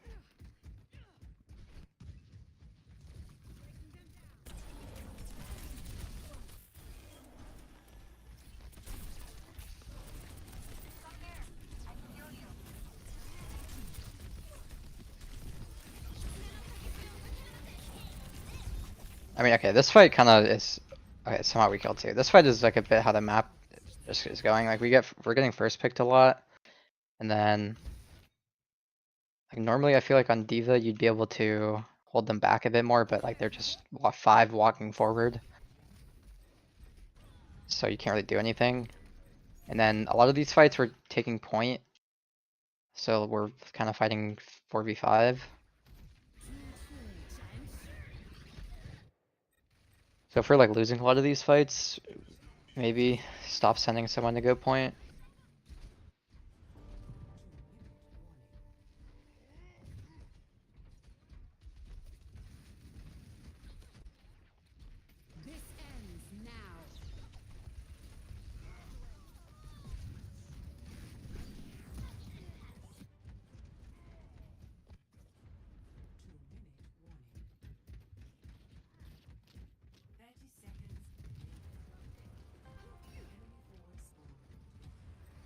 I mean, okay, this fight kind of is okay. Somehow we killed two. This fight is like a bit how the map just is going. Like we're getting first picked a lot, and then like normally I feel like on Diva you'd be able to hold them back a bit more, but like they're just 5 walking forward, so you can't really do anything. And then a lot of these fights we're taking point, so we're kind of fighting 4v5. So if we're like losing a lot of these fights, maybe stop sending someone to go point. This ends now.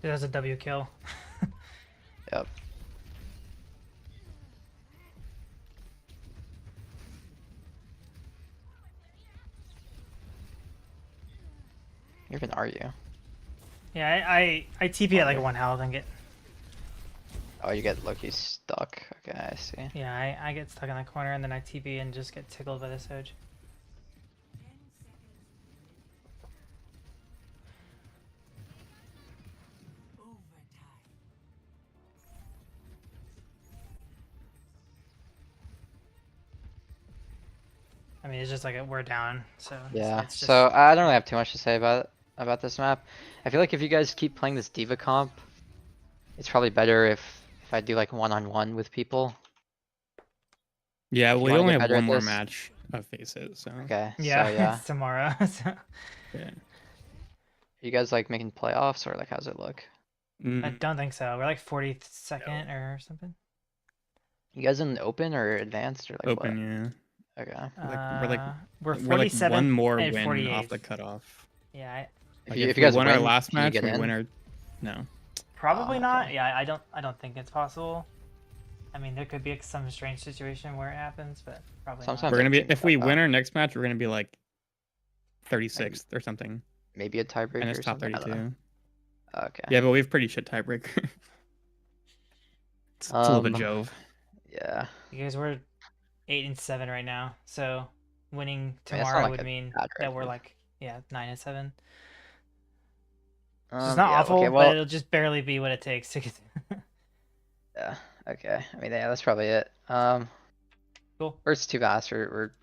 Dude, that's a W kill. Yep. Where even are you? Yeah, I TP at like 1 health and get Oh, you get Loki stuck. Okay, I see. yeah I get stuck in that corner and then I TP and just get tickled by the Soj. I mean, it's just like we're down, so Yeah. it's just, So I don't really have too much to say about this map. I feel like if you guys keep playing this Diva comp, it's probably better if I do like one-on-one with people. Yeah, If you we wanna only get have better one at more this- match of faces, so Okay. yeah, So yeah. it's tomorrow. So yeah. You guys like making playoffs or like how's it look? I Mm, don't think so. We're like 42nd or something. You guys in the open or advanced or like open, yeah. what? Okay. We're We're like 47th one more and win 48th. off the cutoff. Yeah, Like If if, you we guys won our win, last can you match, get we in? win our no. probably Oh, not. okay. Yeah, I don't think it's possible. I mean, there could be some strange situation where it happens, but probably Sometimes not. We're gonna be think if we about win that. our next match, we're gonna be like 36th or something. Maybe a tiebreaker And or it's top something. I don't know. 32. Okay. Yeah, but we have pretty shit tiebreaker. it's a little bit Jove. Yeah. You guys were 8 and 7 right now, so winning I mean, it's not tomorrow like would a mean bad that we're record. like 9 and 7. It's not Yeah, awful, okay, but well, it'll just barely be what it takes to get. yeah, okay. I mean, yeah, that's probably it. Cool. First two bass, we're